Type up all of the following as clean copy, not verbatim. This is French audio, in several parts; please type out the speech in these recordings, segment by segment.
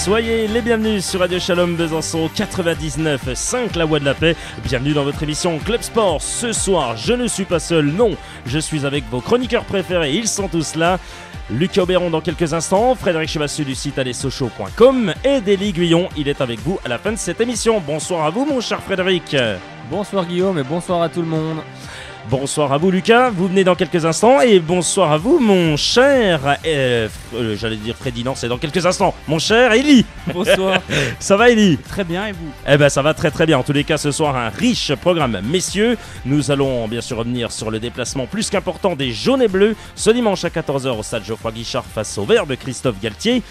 Soyez les bienvenus sur Radio Shalom Besançon 99.5 La Voix de la Paix. Bienvenue dans votre émission Club Sport. Ce soir, je ne suis pas seul, non, je suis avec vos chroniqueurs préférés, ils sont tous là. Lucas Auberon dans quelques instants, Frédéric Chevassu du site allezsochaux.com et Délie Guyon, il est avec vous à la fin de cette émission. Bonsoir à vous mon cher Frédéric. Bonsoir Guillaume et bonsoir à tout le monde. Bonsoir à vous Lucas, vous venez dans quelques instants et bonsoir à vous mon cher, j'allais dire Freddy, non c'est dans quelques instants, mon cher Élie. Bonsoir. Ça va Élie? Très bien et vous? Eh ben ça va très très bien, en tous les cas ce soir un riche programme messieurs. Nous allons bien sûr revenir sur le déplacement plus qu'important des jaunes et bleus ce dimanche à 14h au stade Geoffroy Guichard face au Verbe Christophe Galtier.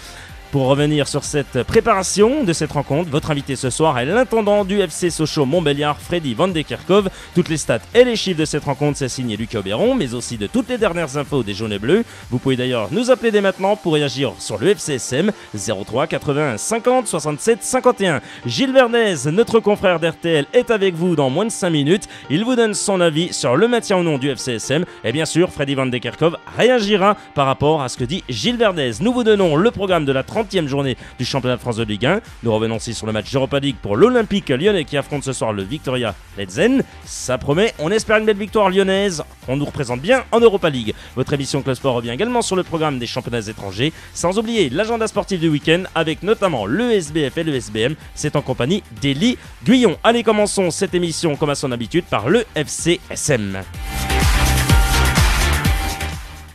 Pour revenir sur cette préparation de cette rencontre, votre invité ce soir est l'intendant du FC Sochaux-Montbéliard, Freddy Van de Kerkhove. Toutes les stats et les chiffres de cette rencontre, c'est signé Lucas Auberon, mais aussi de toutes les dernières infos des jaunes et bleus. Vous pouvez d'ailleurs nous appeler dès maintenant pour réagir sur le FCSM 03 81 50 67 51. Gilles Verdez, notre confrère d'RTL, est avec vous dans moins de 5 minutes. Il vous donne son avis sur le maintien ou non du FCSM. Et bien sûr, Freddy Van de Kerkhove réagira par rapport à ce que dit Gilles Verdez. Nous vous donnons le programme de la 30e journée du championnat de France de Ligue 1. Nous revenons aussi sur le match d'Europa League pour l'Olympique lyonnais qui affronte ce soir le Victoria Plzen. Ça promet, on espère une belle victoire lyonnaise. On nous représente bien en Europa League. Votre émission Club Sport revient également sur le programme des championnats étrangers, sans oublier l'agenda sportif du week-end avec notamment le SBF et le SBM. C'est en compagnie d'Élie Guyon. Allez, commençons cette émission comme à son habitude par le FCSM.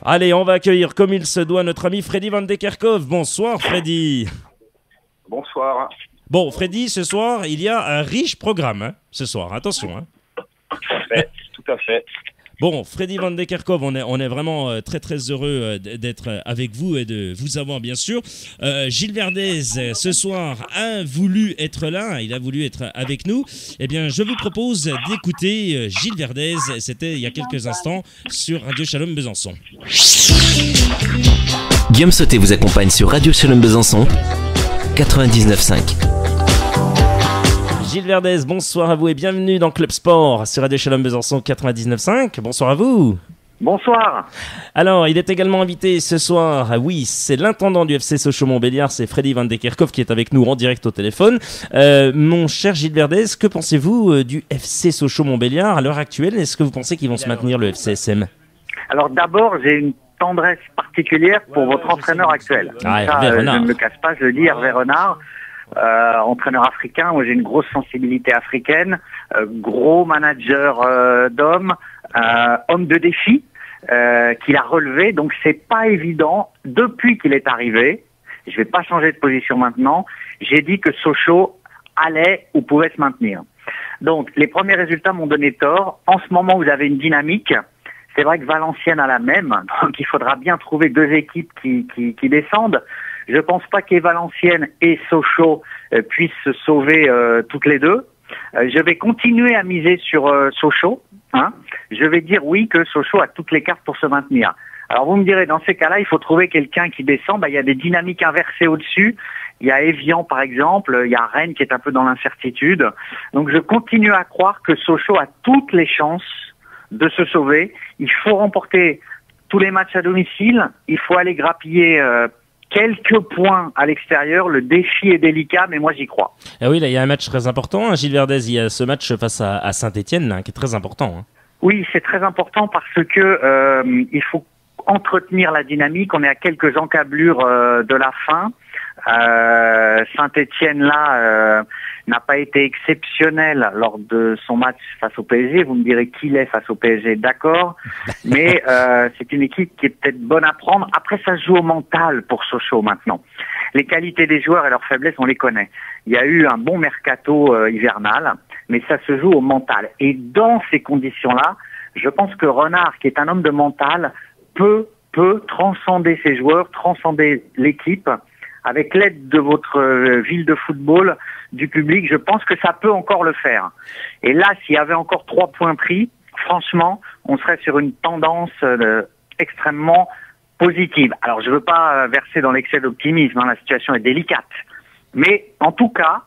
Allez, on va accueillir comme il se doit notre ami Freddy Van de Kerkhove. Bonsoir Freddy. Bonsoir. Bon Freddy, ce soir, il y a un riche programme, ce soir, attention. Tout à fait. Bon, Freddy Van de Kerkhove, on est vraiment très très heureux d'être avec vous et de vous avoir bien sûr. Gilles Verdez, ce soir, a voulu être là, il a voulu être avec nous. Eh bien, je vous propose d'écouter Gilles Verdez, c'était il y a quelques instants sur Radio Shalom Besançon. Guillaume Sauté vous accompagne sur Radio Shalom Besançon 99.5. Gilles Verdez, bonsoir à vous et bienvenue dans Club Sport sur Radio Shalom Besançon 99.5. Bonsoir à vous. Bonsoir. Alors, il est également invité ce soir, oui, c'est l'intendant du FC Sochaux-Montbéliard, c'est Freddy Van de Kerkhove qui est avec nous en direct au téléphone. Mon cher Gilles Verdez, que pensez-vous du FC Sochaux-Montbéliard à l'heure actuelle? Est-ce que vous pensez qu'ils vont se maintenir le FCSM? Alors d'abord, j'ai une tendresse particulière pour votre entraîneur actuel. Hervé Renard. Je ne me cache pas, je le dis, Hervé Renard. Entraîneur africain, moi j'ai une grosse sensibilité africaine, gros manager d'hommes, homme de défi qu'il a relevé, donc c'est pas évident. Depuis qu'il est arrivé, je vais pas changer de position maintenant, j'ai dit que Sochaux allait ou pouvait se maintenir. Donc les premiers résultats m'ont donné tort. En ce moment vous avez une dynamique. C'est vrai que Valenciennes a la même, donc il faudra bien trouver deux équipes qui descendent. Je pense pas que Valenciennes et Sochaux puissent se sauver toutes les deux. Je vais continuer à miser sur Sochaux. Je vais dire oui que Sochaux a toutes les cartes pour se maintenir. Alors vous me direz, dans ces cas-là, il faut trouver quelqu'un qui descend. Il y a des dynamiques inversées au-dessus. Il y a Évian par exemple, il y a Rennes qui est un peu dans l'incertitude. Donc je continue à croire que Sochaux a toutes les chances de se sauver. Il faut remporter tous les matchs à domicile. Il faut aller grappiller quelques points à l'extérieur. Le défi est délicat, mais moi j'y crois. Ah oui, là il y a un match très important, Gilles Verdez. Il y a ce match face à Saint-Etienne qui est très important. Oui, c'est très important parce que il faut entretenir la dynamique. On est à quelques encablures de la fin. Saint-Etienne là n'a pas été exceptionnel lors de son match face au PSG. Vous me direz qu'il est face au PSG, d'accord, mais c'est une équipe qui est peut-être bonne à prendre. Après, ça se joue au mental pour Sochaux maintenant. Les qualités des joueurs et leurs faiblesses, on les connaît. Il y a eu un bon mercato hivernal, mais ça se joue au mental. Et dans ces conditions-là, je pense que Renard, qui est un homme de mental, peut transcender ses joueurs, transcender l'équipe. Avec l'aide de votre ville de football, du public, je pense que ça peut encore le faire. Et là, s'il y avait encore 3 points pris, franchement, on serait sur une tendance extrêmement positive. Alors, je ne veux pas verser dans l'excès d'optimisme, la situation est délicate. Mais en tout cas,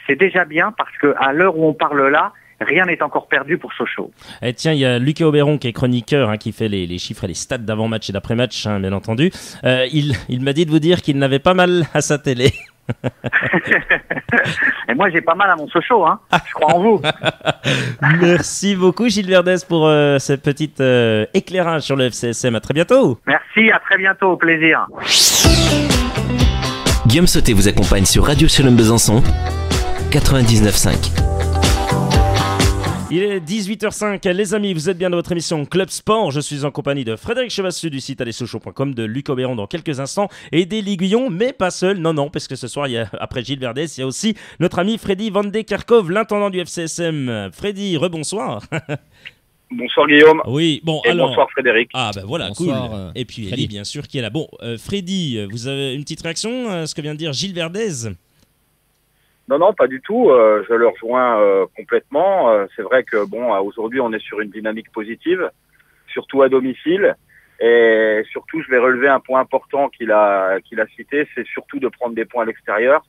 c'est déjà bien parce qu'à l'heure où on parle là, rien n'est encore perdu pour Sochaux. Et tiens, il y a Lucas Auberon qui est chroniqueur, qui fait les chiffres et les stats d'avant-match et d'après-match, bien entendu. Il m'a dit de vous dire qu'il n'avait pas mal à sa télé. Et moi, j'ai pas mal à mon Sochaux, hein. Je crois en vous. Merci beaucoup Gilles Verdez pour ce petit éclairage sur le FCSM. À très bientôt. Merci, à très bientôt, au plaisir. Guillaume Sauté vous accompagne sur Radio Shalom Besançon 99.5. Il est 18h05, les amis, vous êtes bien dans votre émission Club Sport. Je suis en compagnie de Frédéric Chevassu du site allezsochaux.com, de Luc Obéron dans quelques instants et des Liguillons, mais pas seul. Non, parce que ce soir, après Gilles Verdez, il y a aussi notre ami Freddy Van de Kerkhove, l'intendant du FCSM. Freddy, rebonsoir. Bonsoir Guillaume. Oui, bon, et alors. Bonsoir Frédéric. Ah, ben voilà, Bonsoir, cool. Et puis Freddy. Ellie, bien sûr, qui est là. Bon, Freddy, vous avez une petite réaction à ce que vient de dire Gilles Verdez? Non, pas du tout. Je le rejoins complètement. C'est vrai que aujourd'hui, on est sur une dynamique positive, surtout à domicile. Et surtout, je vais relever un point important qu'il a cité, c'est surtout de prendre des points à l'extérieur.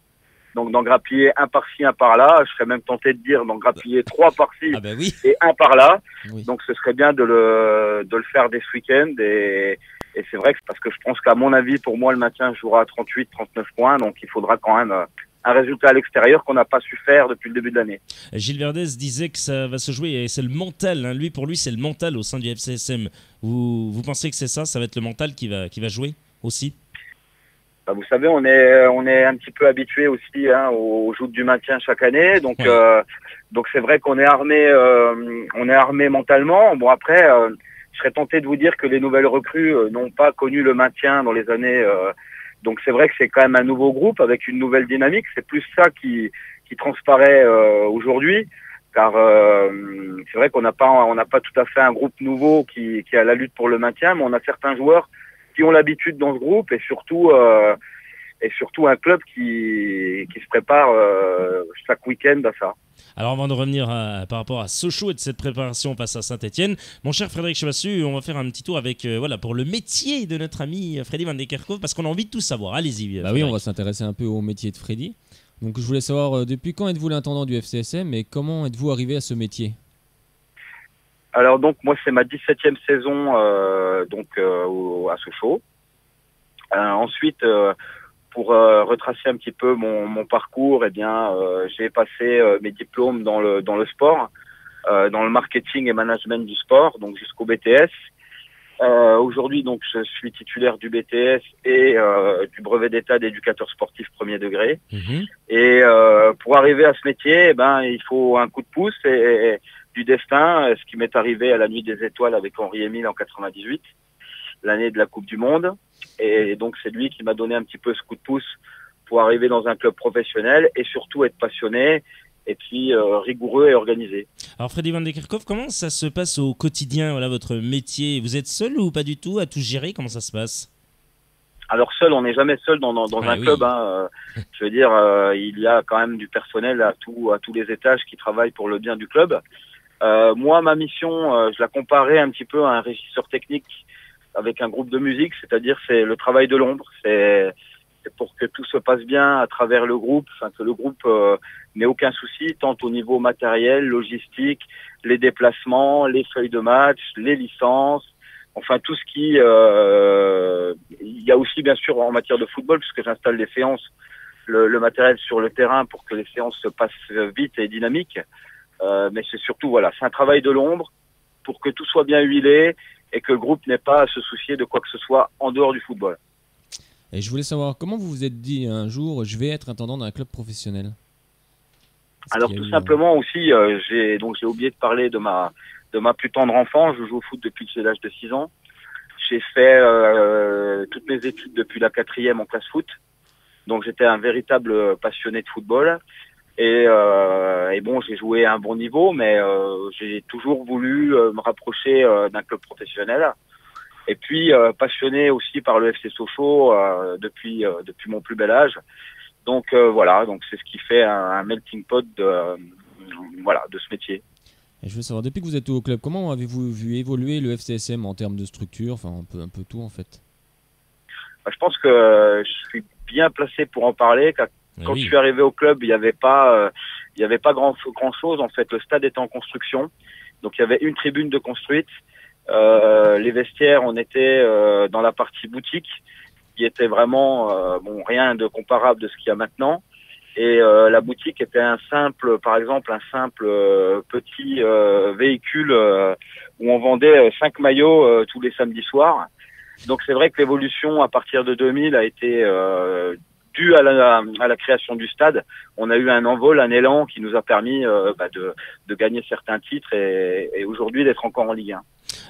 Donc d'en grappiller un par-ci, un par-là. Je serais même tenté de dire d'en grappiller 3 par-ci Oui. et un par-là. Oui. Donc ce serait bien de le faire dès ce week-end. Et c'est vrai que parce que je pense qu'à mon avis, pour moi, le maintien jouera à 38, 39 points. Donc il faudra quand même un résultat à l'extérieur qu'on n'a pas su faire depuis le début de l'année. Gilles Verdez disait que ça va se jouer et c'est le mental. Hein. Pour lui, c'est le mental au sein du FCSM. Vous pensez que c'est ça va être le mental qui va jouer aussi? Vous savez, on est un petit peu habitué aussi aux joutes du maintien chaque année, donc c'est vrai qu'on est armé mentalement. Bon après, je serais tenté de vous dire que les nouvelles recrues n'ont pas connu le maintien dans les années. Donc c'est vrai que c'est quand même un nouveau groupe avec une nouvelle dynamique. C'est plus ça qui transparaît aujourd'hui, car c'est vrai qu'on n'a pas tout à fait un groupe nouveau qui est à la lutte pour le maintien, mais on a certains joueurs qui ont l'habitude dans ce groupe et surtout un club qui se prépare chaque week-end à ça. Alors avant de revenir par rapport à Sochaux et de cette préparation face à Saint-Etienne, mon cher Frédéric Chevassu, on va faire un petit tour avec pour le métier de notre ami Freddy Van de Kerkhove parce qu'on a envie de tout savoir. Allez-y. Oui, on va s'intéresser un peu au métier de Freddy. Donc je voulais savoir depuis quand êtes-vous l'intendant du FCSM et comment êtes-vous arrivé à ce métier? Alors donc moi c'est ma 17e saison à Sochaux. Ensuite pour retracer un petit peu mon parcours, j'ai passé mes diplômes dans le sport, dans le marketing et management du sport, donc jusqu'au BTS. Aujourd'hui donc je suis titulaire du BTS et du brevet d'état d'éducateur sportif premier degré. Et pour arriver à ce métier, il faut un coup de pouce et du destin, ce qui m'est arrivé à la Nuit des Étoiles avec Henri-Émile en 98, l'année de la Coupe du Monde. Et donc c'est lui qui m'a donné un petit peu ce coup de pouce pour arriver dans un club professionnel et surtout être passionné et puis rigoureux et organisé. Alors Freddy Van de Kerkhove, comment ça se passe au quotidien, votre métier? Vous êtes seul ou pas du tout à tout gérer? Comment ça se passe? Alors seul, on n'est jamais seul dans un club. Je veux dire, il y a quand même du personnel à tous les étages qui travaillent pour le bien du club. Moi, ma mission, je la comparais un petit peu à un régisseur technique avec un groupe de musique, c'est-à-dire c'est le travail de l'ombre. C'est pour que tout se passe bien à travers le groupe, que le groupe n'ait aucun souci, tant au niveau matériel, logistique, les déplacements, les feuilles de match, les licences, enfin tout ce qui... il y a aussi bien sûr en matière de football, puisque j'installe les séances, le matériel sur le terrain pour que les séances se passent vite et dynamiques. Mais c'est surtout, c'est un travail de l'ombre pour que tout soit bien huilé et que le groupe n'ait pas à se soucier de quoi que ce soit en dehors du football. Et je voulais savoir, comment vous vous êtes dit un jour, je vais être intendant d'un club professionnel? Alors tout simplement aussi, j'ai oublié de parler de ma plus tendre enfance. Je joue au foot depuis que j'ai l'âge de 6 ans. J'ai fait toutes mes études depuis la 4e en classe foot. Donc j'étais un véritable passionné de football. Et j'ai joué à un bon niveau, mais j'ai toujours voulu me rapprocher d'un club professionnel. Et puis passionné aussi par le FC Sochaux depuis mon plus bel âge. Donc donc c'est ce qui fait un melting pot de ce métier. Et je veux savoir, depuis que vous êtes au club, comment avez-vous vu évoluer le FCSM en termes de structure, enfin un peu tout en fait? Je pense que je suis bien placé pour en parler. Quand je suis arrivé au club, il y avait pas grand chose en fait. Le stade était en construction, donc il y avait une tribune de construite. Les vestiaires, on était dans la partie boutique qui était vraiment rien de comparable de ce qu'il y a maintenant. Et la boutique était par exemple un simple petit véhicule où on vendait 5 maillots tous les samedis soirs. Donc c'est vrai que l'évolution à partir de 2000 a été due à la création du stade. On a eu un envol, un élan qui nous a permis de gagner certains titres et aujourd'hui d'être encore en Ligue 1.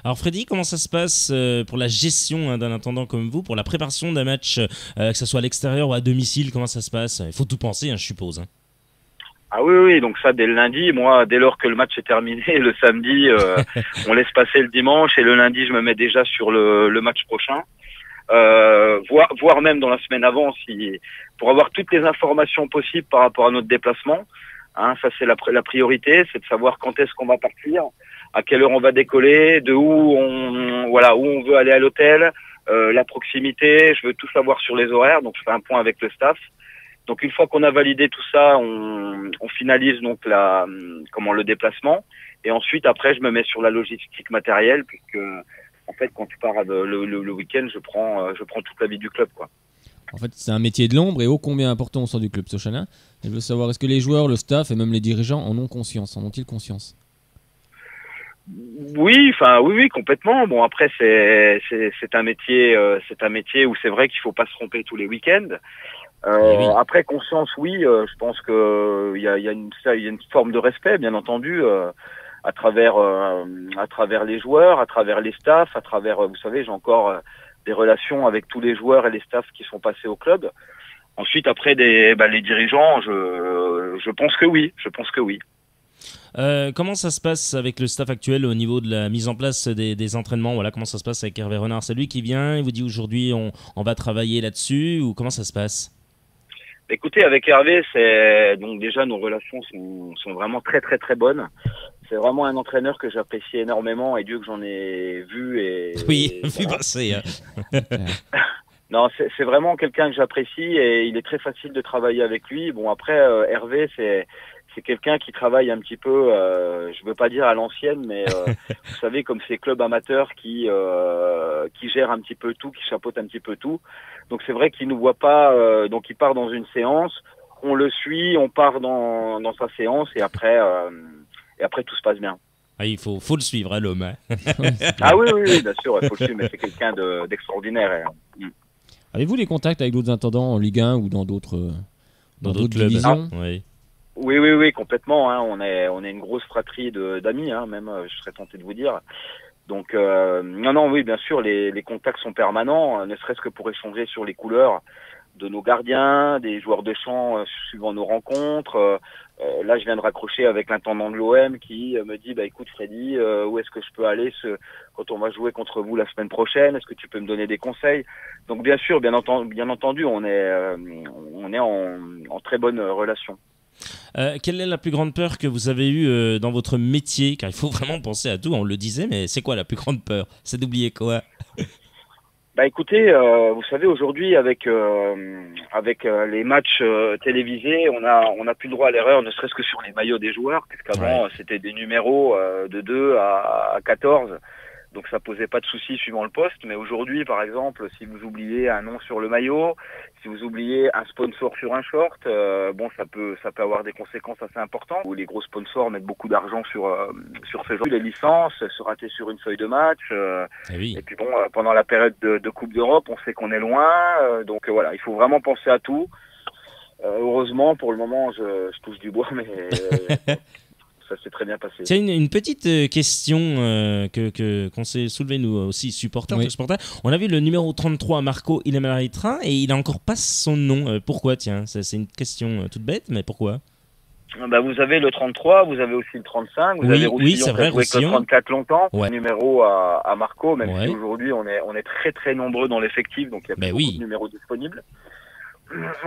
Alors Freddy, comment ça se passe pour la gestion d'un intendant comme vous, pour la préparation d'un match, que ce soit à l'extérieur ou à domicile, comment ça se passe? Il faut tout penser, je suppose. Ah oui, donc ça dès le lundi, moi dès lors que le match est terminé, le samedi, on laisse passer le dimanche et le lundi je me mets déjà sur le match prochain. Voire même dans la semaine avant, pour avoir toutes les informations possibles par rapport à notre déplacement. Ça c'est la priorité, c'est de savoir quand est-ce qu'on va partir, à quelle heure on va décoller, de où on veut aller à l'hôtel, la proximité. Je veux tout savoir sur les horaires, donc je fais un point avec le staff. Donc une fois qu'on a validé tout ça, on finalise donc le déplacement. Et ensuite après je me mets sur la logistique matérielle, puisque en fait quand tu pars le week-end, je prends toute la vie du club, quoi. En fait, c'est un métier de l'ombre et ô combien important au sein du club Sochana. Je veux savoir, est-ce que les joueurs, le staff et même les dirigeants en ont conscience? En ont-ils conscience? Oui, complètement. Bon, après c'est un métier où c'est vrai qu'il faut pas se tromper tous les week-ends. Oui. Après conscience, oui, je pense que il y a une forme de respect, bien entendu, à travers les joueurs, à travers les staffs, à travers, vous savez, j'ai encore des relations avec tous les joueurs et les staffs qui sont passés au club. Ensuite, après les dirigeants, je pense que oui. Comment ça se passe avec le staff actuel au niveau de la mise en place des entraînements? Voilà, comment ça se passe avec Hervé Renard? C'est lui qui vient, il vous dit aujourd'hui on va travailler là-dessus, ou comment ça se passe? Écoutez, avec Hervé, donc déjà nos relations sont vraiment très très très bonnes. C'est vraiment un entraîneur que j'apprécie énormément et Dieu que j'en ai vu vu passer. Non, c'est vraiment quelqu'un que j'apprécie et il est très facile de travailler avec lui. Bon, après Hervé, c'est quelqu'un qui travaille un petit peu, je veux pas dire à l'ancienne, mais vous savez, comme ces clubs amateurs qui gèrent un petit peu tout, qui chapeautent un petit peu tout. Donc c'est vrai qu'il nous voit pas, donc il part dans une séance, on le suit, on part dans sa séance et après tout se passe bien. Ah, il faut le suivre, l'homme. Hein. Ah oui, bien sûr, il faut le suivre, mais c'est quelqu'un d'extraordinaire. Avez-vous des contacts avec d'autres intendants en Ligue 1 ou dans d'autres clubs divisions? Oui, complètement. On est une grosse fratrie d'amis, même, je serais tenté de vous dire. Donc, oui, bien sûr, les contacts sont permanents, ne serait-ce que pour échanger sur les couleurs de nos gardiens, des joueurs de champ suivant nos rencontres. Là, je viens de raccrocher avec l'intendant de l'OM qui me dit, écoute Freddy, où est-ce que je peux aller quand on va jouer contre vous la semaine prochaine? Est-ce que tu peux me donner des conseils? Donc, bien sûr, bien entendu, on est en très bonne relation. Quelle est la plus grande peur que vous avez eue dans votre métier? Car il faut vraiment penser à tout, on le disait, mais c'est quoi la plus grande peur? C'est d'oublier quoi? Écoutez, vous savez, aujourd'hui avec les matchs télévisés, on a plus le droit à l'erreur, ne serait-ce que sur les maillots des joueurs, puisqu'avant c'était des numéros de 2 à 14. Donc ça posait pas de soucis suivant le poste, mais aujourd'hui, par exemple, si vous oubliez un nom sur le maillot, si vous oubliez un sponsor sur un short, ça peut avoir des conséquences assez importantes. Où les gros sponsors mettent beaucoup d'argent sur ce genre. Les licences se rater sur une feuille de match. Et puis pendant la période de Coupe d'Europe, on sait qu'on est loin. Donc voilà, il faut vraiment penser à tout. Heureusement, pour le moment, je touche du bois, mais ça s'est très bien passé. C'est une petite question qu'on s'est soulevé nous aussi, supporters. On a vu le numéro 33, Marco Ilemaritra, et il n'a encore pas son nom. Pourquoi, tiens? C'est une question toute bête, mais pourquoi? Vous avez le 33, vous avez aussi le 35, vous avez Roussillon, c'est vrai, qui a joué que le 34 longtemps. Ouais. Numéro à Marco, même si aujourd'hui on est très très nombreux dans l'effectif, donc il y a beaucoup de numéros disponibles.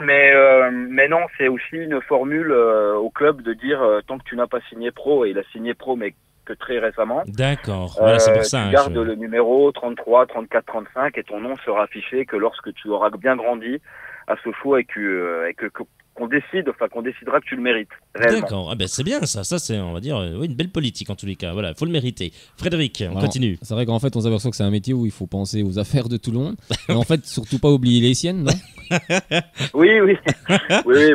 Mais non, c'est aussi une formule au club de dire tant que tu n'as pas signé pro, et il a signé pro mais que très récemment. D'accord, voilà, c'est pour ça. Tu gardes le numéro 33, 34, 35 et ton nom sera affiché que lorsque tu auras bien grandi à Sochaux et que qu'on décidera que tu le mérites, réellement. D'accord, c'est bien ça, c'est, on va dire, une belle politique en tous les cas, voilà, faut le mériter. Frédéric, on continue. C'est vrai qu'en fait, on s'aperçoit que c'est un métier où il faut penser aux affaires de tout le monde, mais en fait, surtout pas oublier les siennes, non? Oui,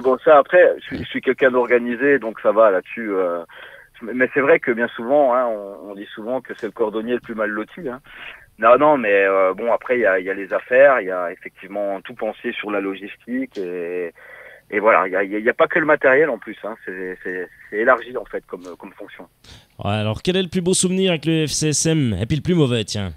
bon, ça, après, je suis quelqu'un d'organisé, donc ça va là-dessus. Mais c'est vrai que bien souvent, hein, on dit souvent que c'est le cordonnier le plus mal loti. Hein. Non, mais bon, après, il y a les affaires, il y a effectivement tout penser sur la logistique, et voilà, il y a pas que le matériel en plus, hein, c'est élargi en fait comme fonction. Ouais, alors, quel est le plus beau souvenir avec le FCSM, et puis le plus mauvais, tiens?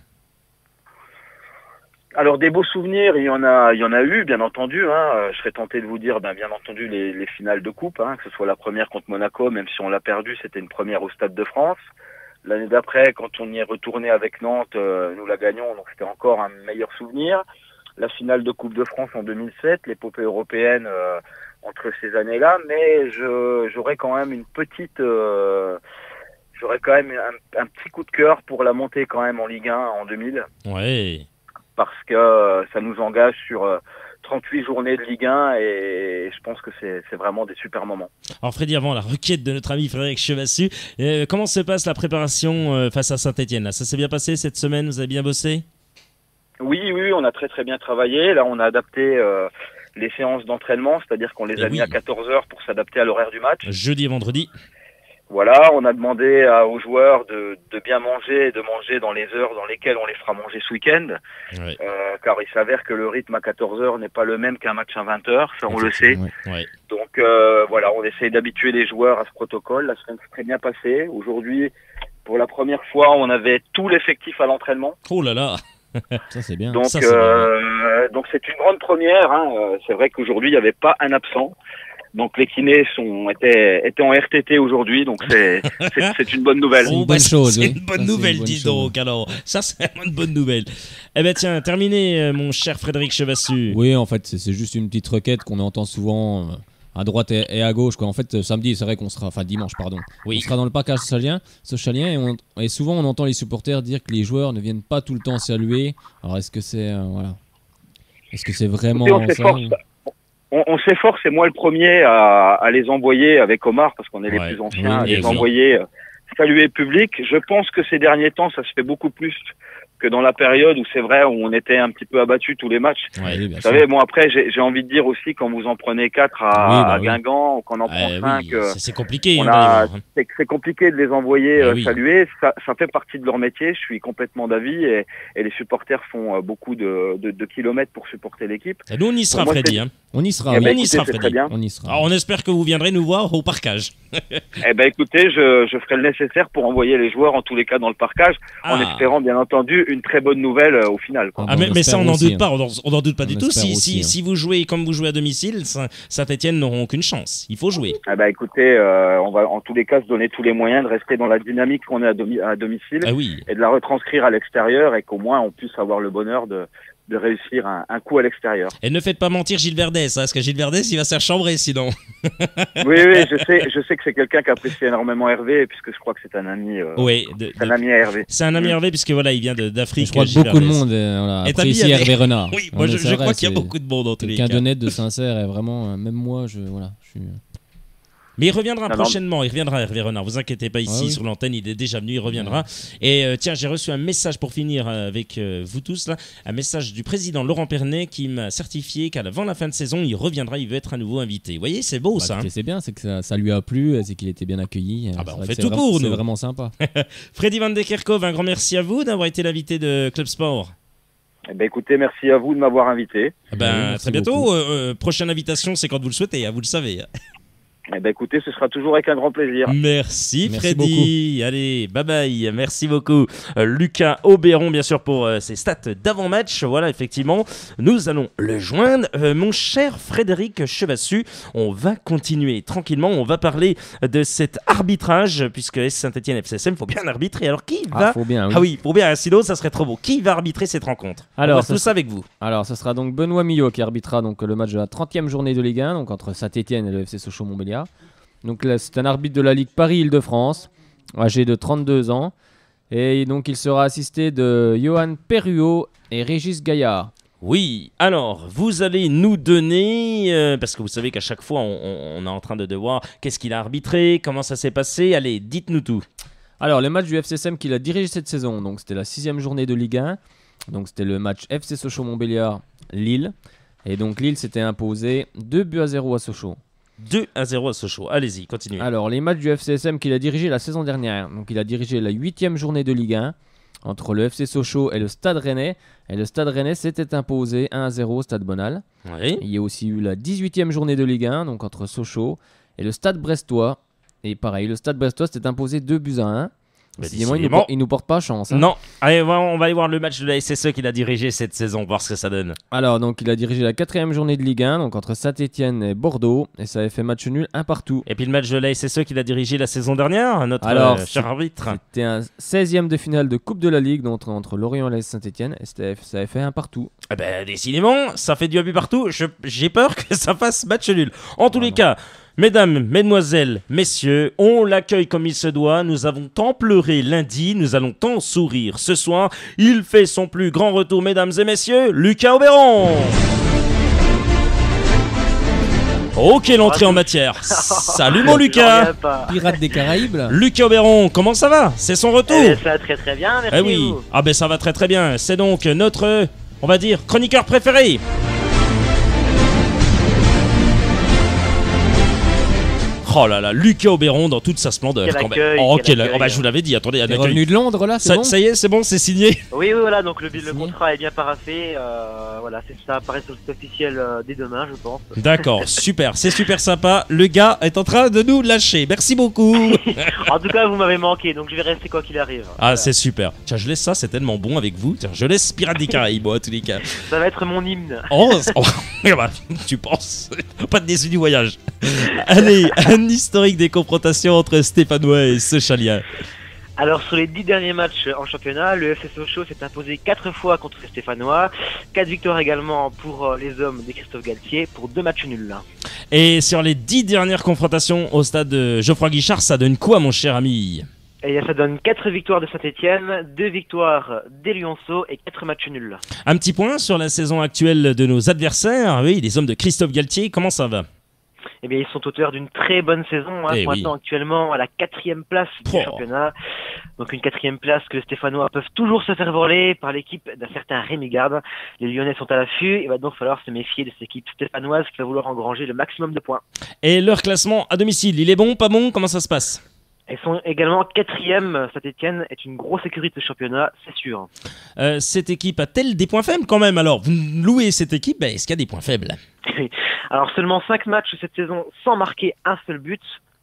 Alors des beaux souvenirs, il y en a eu, bien entendu. Hein. Je serais tenté de vous dire, bien entendu, les finales de coupe, hein, que ce soit la première contre Monaco, même si on l'a perdu, c'était une première au Stade de France. L'année d'après, quand on y est retourné avec Nantes, nous la gagnons, donc c'était encore un meilleur souvenir. La finale de Coupe de France en 2007, l'épopée européenne entre ces années-là, mais j'aurais quand même un petit coup de cœur pour la montée quand même en Ligue 1 en 2000. Ouais. Parce que ça nous engage sur 38 journées de Ligue 1 et je pense que c'est vraiment des super moments. Alors Freddy, avant la requête de notre ami Frédéric Chevassu, comment se passe la préparation face à Saint-Etienne? Ça s'est bien passé cette semaine? Vous avez bien bossé? Oui, on a très très bien travaillé. Là, on a adapté les séances d'entraînement, c'est-à-dire qu'on les a mis à 14h pour s'adapter à l'horaire du match. Jeudi et vendredi. Voilà, on a demandé aux joueurs de bien manger et de manger dans les heures dans lesquelles on les fera manger ce week-end. Ouais. Car il s'avère que le rythme à 14h n'est pas le même qu'un match à 20h, ça on le sait. Ouais. Donc voilà, on essaye d'habituer les joueurs à ce protocole. La semaine s'est très bien passée. Aujourd'hui, pour la première fois, on avait tout l'effectif à l'entraînement. Oh là là. Ça c'est bien. Donc ça, donc c'est une grande première. Hein. C'est vrai qu'aujourd'hui il n'y avait pas un absent. Donc les kinés étaient en RTT aujourd'hui, donc c'est une bonne nouvelle. C'est une bonne chose. C'est une bonne nouvelle, dis donc. Alors ça c'est une bonne nouvelle. Eh ben tiens, terminé mon cher Frédéric Chevassu. Oui, en fait c'est juste une petite requête qu'on entend souvent à droite et à gauche, quoi. En fait samedi c'est vrai qu'on sera, enfin dimanche pardon, on sera dans le parc socialien et souvent on entend les supporters dire que les joueurs ne viennent pas tout le temps saluer. Alors est-ce que c'est est-ce que c'est vraiment ça? On s'efforce, et moi le premier, à les envoyer avec Omar, parce qu'on est les plus anciens, à les envoyer saluer public. Je pense que ces derniers temps, ça se fait beaucoup plus que dans la période où c'est vrai, où on était un petit peu abattus tous les matchs. Ouais, vous savez, bon après, j'ai envie de dire aussi, quand vous en prenez 4 à Guingamp, ou qu'on en prend 5, c'est compliqué. C'est compliqué de les envoyer saluer. Ça fait partie de leur métier, je suis complètement d'avis, et les supporters font beaucoup de kilomètres pour supporter l'équipe. Et nous, on y sera, Freddy. Hein. On y sera, on y sera, Freddy. On y sera. Alors, on espère que vous viendrez nous voir au parcage. Eh ben, écoutez, je ferai le nécessaire pour envoyer les joueurs, en tous les cas, dans le parcage, en espérant, bien entendu, une très bonne nouvelle au final. Quoi. Mais ça, on n'en doute pas. On n'en doute pas du tout. Si vous jouez comme vous jouez à domicile, Saint-Etienne n'auront aucune chance. Il faut jouer. Eh ben, écoutez, on va en tous les cas se donner tous les moyens de rester dans la dynamique qu'on est à domicile et de la retranscrire à l'extérieur, et qu'au moins on puisse avoir le bonheur de réussir un coup à l'extérieur. Et ne faites pas mentir Gilles Verdès, parce que Gilles Verdès, il va se faire chambrer sinon. Oui, je sais que c'est quelqu'un qui apprécie énormément Hervé, puisque je crois que c'est un ami. Un ami à Hervé. C'est un ami à Hervé, puisque voilà, il vient d'Afrique. Je crois que beaucoup de monde apprécie Hervé Renard. Oui, moi je crois qu'il y a beaucoup de monde en tous les cas. Quelqu'un d'honnête, de sincère, et vraiment, même moi, je suis. Mais il reviendra prochainement, il reviendra Hervé Renard, vous inquiétez pas ici sur l'antenne, il est déjà venu, il reviendra. Et tiens, j'ai reçu un message pour finir avec vous tous là, un message du président Laurent Pernet qui m'a certifié qu'avant la fin de saison, il reviendra, il veut être à nouveau invité. Vous voyez, c'est beau ça. C'est bien, c'est que ça lui a plu, c'est qu'il était bien accueilli. On fait tout pour nous. C'est vraiment sympa. Freddy Van de Kerkhove, un grand merci à vous d'avoir été l'invité de Club Sport. Eh ben, écoutez, merci à vous de m'avoir invité. Très bientôt, prochaine invitation, c'est quand vous le souhaitez, vous le savez. Eh ben écoutez, ce sera toujours avec un grand plaisir. Merci Freddy. Allez, bye bye. Merci beaucoup Lucas Auberon, bien sûr, pour ses stats d'avant-match. Voilà, effectivement, nous allons le joindre. Mon cher Frédéric Chevassu, on va continuer tranquillement. On va parler de cet arbitrage, puisque Saint-Etienne FCSM, faut bien arbitrer. Alors qui va faut bien, oui. Ah oui, faut bien. Sinon, ça serait trop beau. Qui va arbitrer cette rencontre? Alors, tout ça avec vous. Alors, ce sera donc Benoît Millot qui arbitrera donc le match de la 30e journée de Ligue 1, donc entre Saint-Etienne et le FC Sochaux-Montbéliard. Donc là, c'est un arbitre de la Ligue Paris-Île-de-France, âgé de 32 ans. Et donc il sera assisté de Johan Perruot et Régis Gaillard. Oui, alors, vous allez nous donner, parce que vous savez qu'à chaque fois, on est en train de devoir, qu'est-ce qu'il a arbitré, comment ça s'est passé, allez, dites-nous tout. Alors, les matchs du FCSM qu'il a dirigé cette saison, donc c'était la 6e journée de Ligue 1, donc c'était le match FC Sochaux-Montbéliard-Lille, et donc Lille s'était imposé 2-0 à Sochaux. 2-0 à Sochaux, allez-y, continuez. Alors, les matchs du FCSM qu'il a dirigé la saison dernière, donc il a dirigé la 8e journée de Ligue 1, entre le FC Sochaux et le Stade Rennais. Et le Stade Rennais s'était imposé 1-0 au Stade Bonal. Oui. Il y a aussi eu la 18e journée de Ligue 1, donc entre Sochaux et le Stade Brestois. Et pareil, le Stade Brestois s'était imposé 2-1. Décidément, il nous porte pas chance. Hein. Non, allez, on va aller voir le match de la SSE qu'il a dirigé cette saison, voir ce que ça donne. Alors, donc, il a dirigé la 4e journée de Ligue 1, donc entre Saint-Etienne et Bordeaux, et ça avait fait match nul 1-1. Et puis le match de la SSE qu'il a dirigé la saison dernière, notre cher arbitre. C'était un 16e de finale de Coupe de la Ligue entre Lorient et Saint-Etienne, et ça avait fait 1-1. Eh ben, décidément, ça fait du but partout. J'ai peur que ça fasse match nul. En tous les cas, mesdames, mesdemoiselles, messieurs, on l'accueille comme il se doit. Nous avons tant pleuré lundi, nous allons tant sourire ce soir. Il fait son plus grand retour, mesdames et messieurs, Lucas Auberon. Oh, quelle entrée en matière. Salut mon Lucas. Pirate des Caraïbes là. Lucas Auberon, comment ça va? C'est son retour. Ça va très très bien, merci. Eh oui, ah ben ça va très très bien. C'est donc notre, on va dire, chroniqueur préféré. Oh là là, Lucas Auberon dans toute sa splendeur. Quel quand accueil, même. Oh, quel accueil, bah, je vous l'avais dit, attendez, un T'es accueil. revenu de Londres là, c'est bon. Ça y est, c'est bon, c'est signé. Oui, voilà, donc le contrat est bien paraphé. Voilà, ça apparaît sur le site officiel dès demain, je pense. D'accord, super, c'est super sympa. Le gars est en train de nous lâcher. Merci beaucoup. En tout cas, vous m'avez manqué, donc je vais rester quoi qu'il arrive. Ah, Voilà. c'est super. Tiens, je laisse ça, c'est tellement bon avec vous. Tiens, je laisse Pirates des Caraïbes, à tous les cas. Ça va être mon hymne. Bah, tu penses. Pas de déçu du voyage. Allez, un historique des confrontations entre Stéphanois et Sochaliens. Alors sur les 10 derniers matchs en championnat, le FC Sochaux s'est imposé 4 fois contre les Stéphanois, 4 victoires également pour les hommes de Christophe Galtier pour 2 matchs nuls. Et sur les 10 dernières confrontations au stade de Geoffroy Guichard, ça donne quoi mon cher ami? Et ça donne 4 victoires de Saint-Etienne, 2 victoires des Lyonceaux et 4 matchs nuls. Un petit point sur la saison actuelle de nos adversaires, oui, les hommes de Christophe Galtier, comment ça va? Eh bien, ils sont auteurs d'une très bonne saison. Hein, pour l'instant, actuellement à la 4e place du championnat. Donc une 4e place que les Stéphanois peuvent toujours se faire voler par l'équipe d'un certain Rémi Garde. Les Lyonnais sont à l'affût. Il va donc falloir se méfier de cette équipe stéphanoise qui va vouloir engranger le maximum de points. Et leur classement à domicile, il est bon, pas bon? Comment ça se passe? Ils sont également 4e. Saint-Etienne est une grosse sécurité de championnat, c'est sûr. Cette équipe a-t-elle des points faibles quand même? Alors, vous louez cette équipe, est-ce qu'il y a des points faibles? Alors seulement 5 matchs cette saison sans marquer un seul but.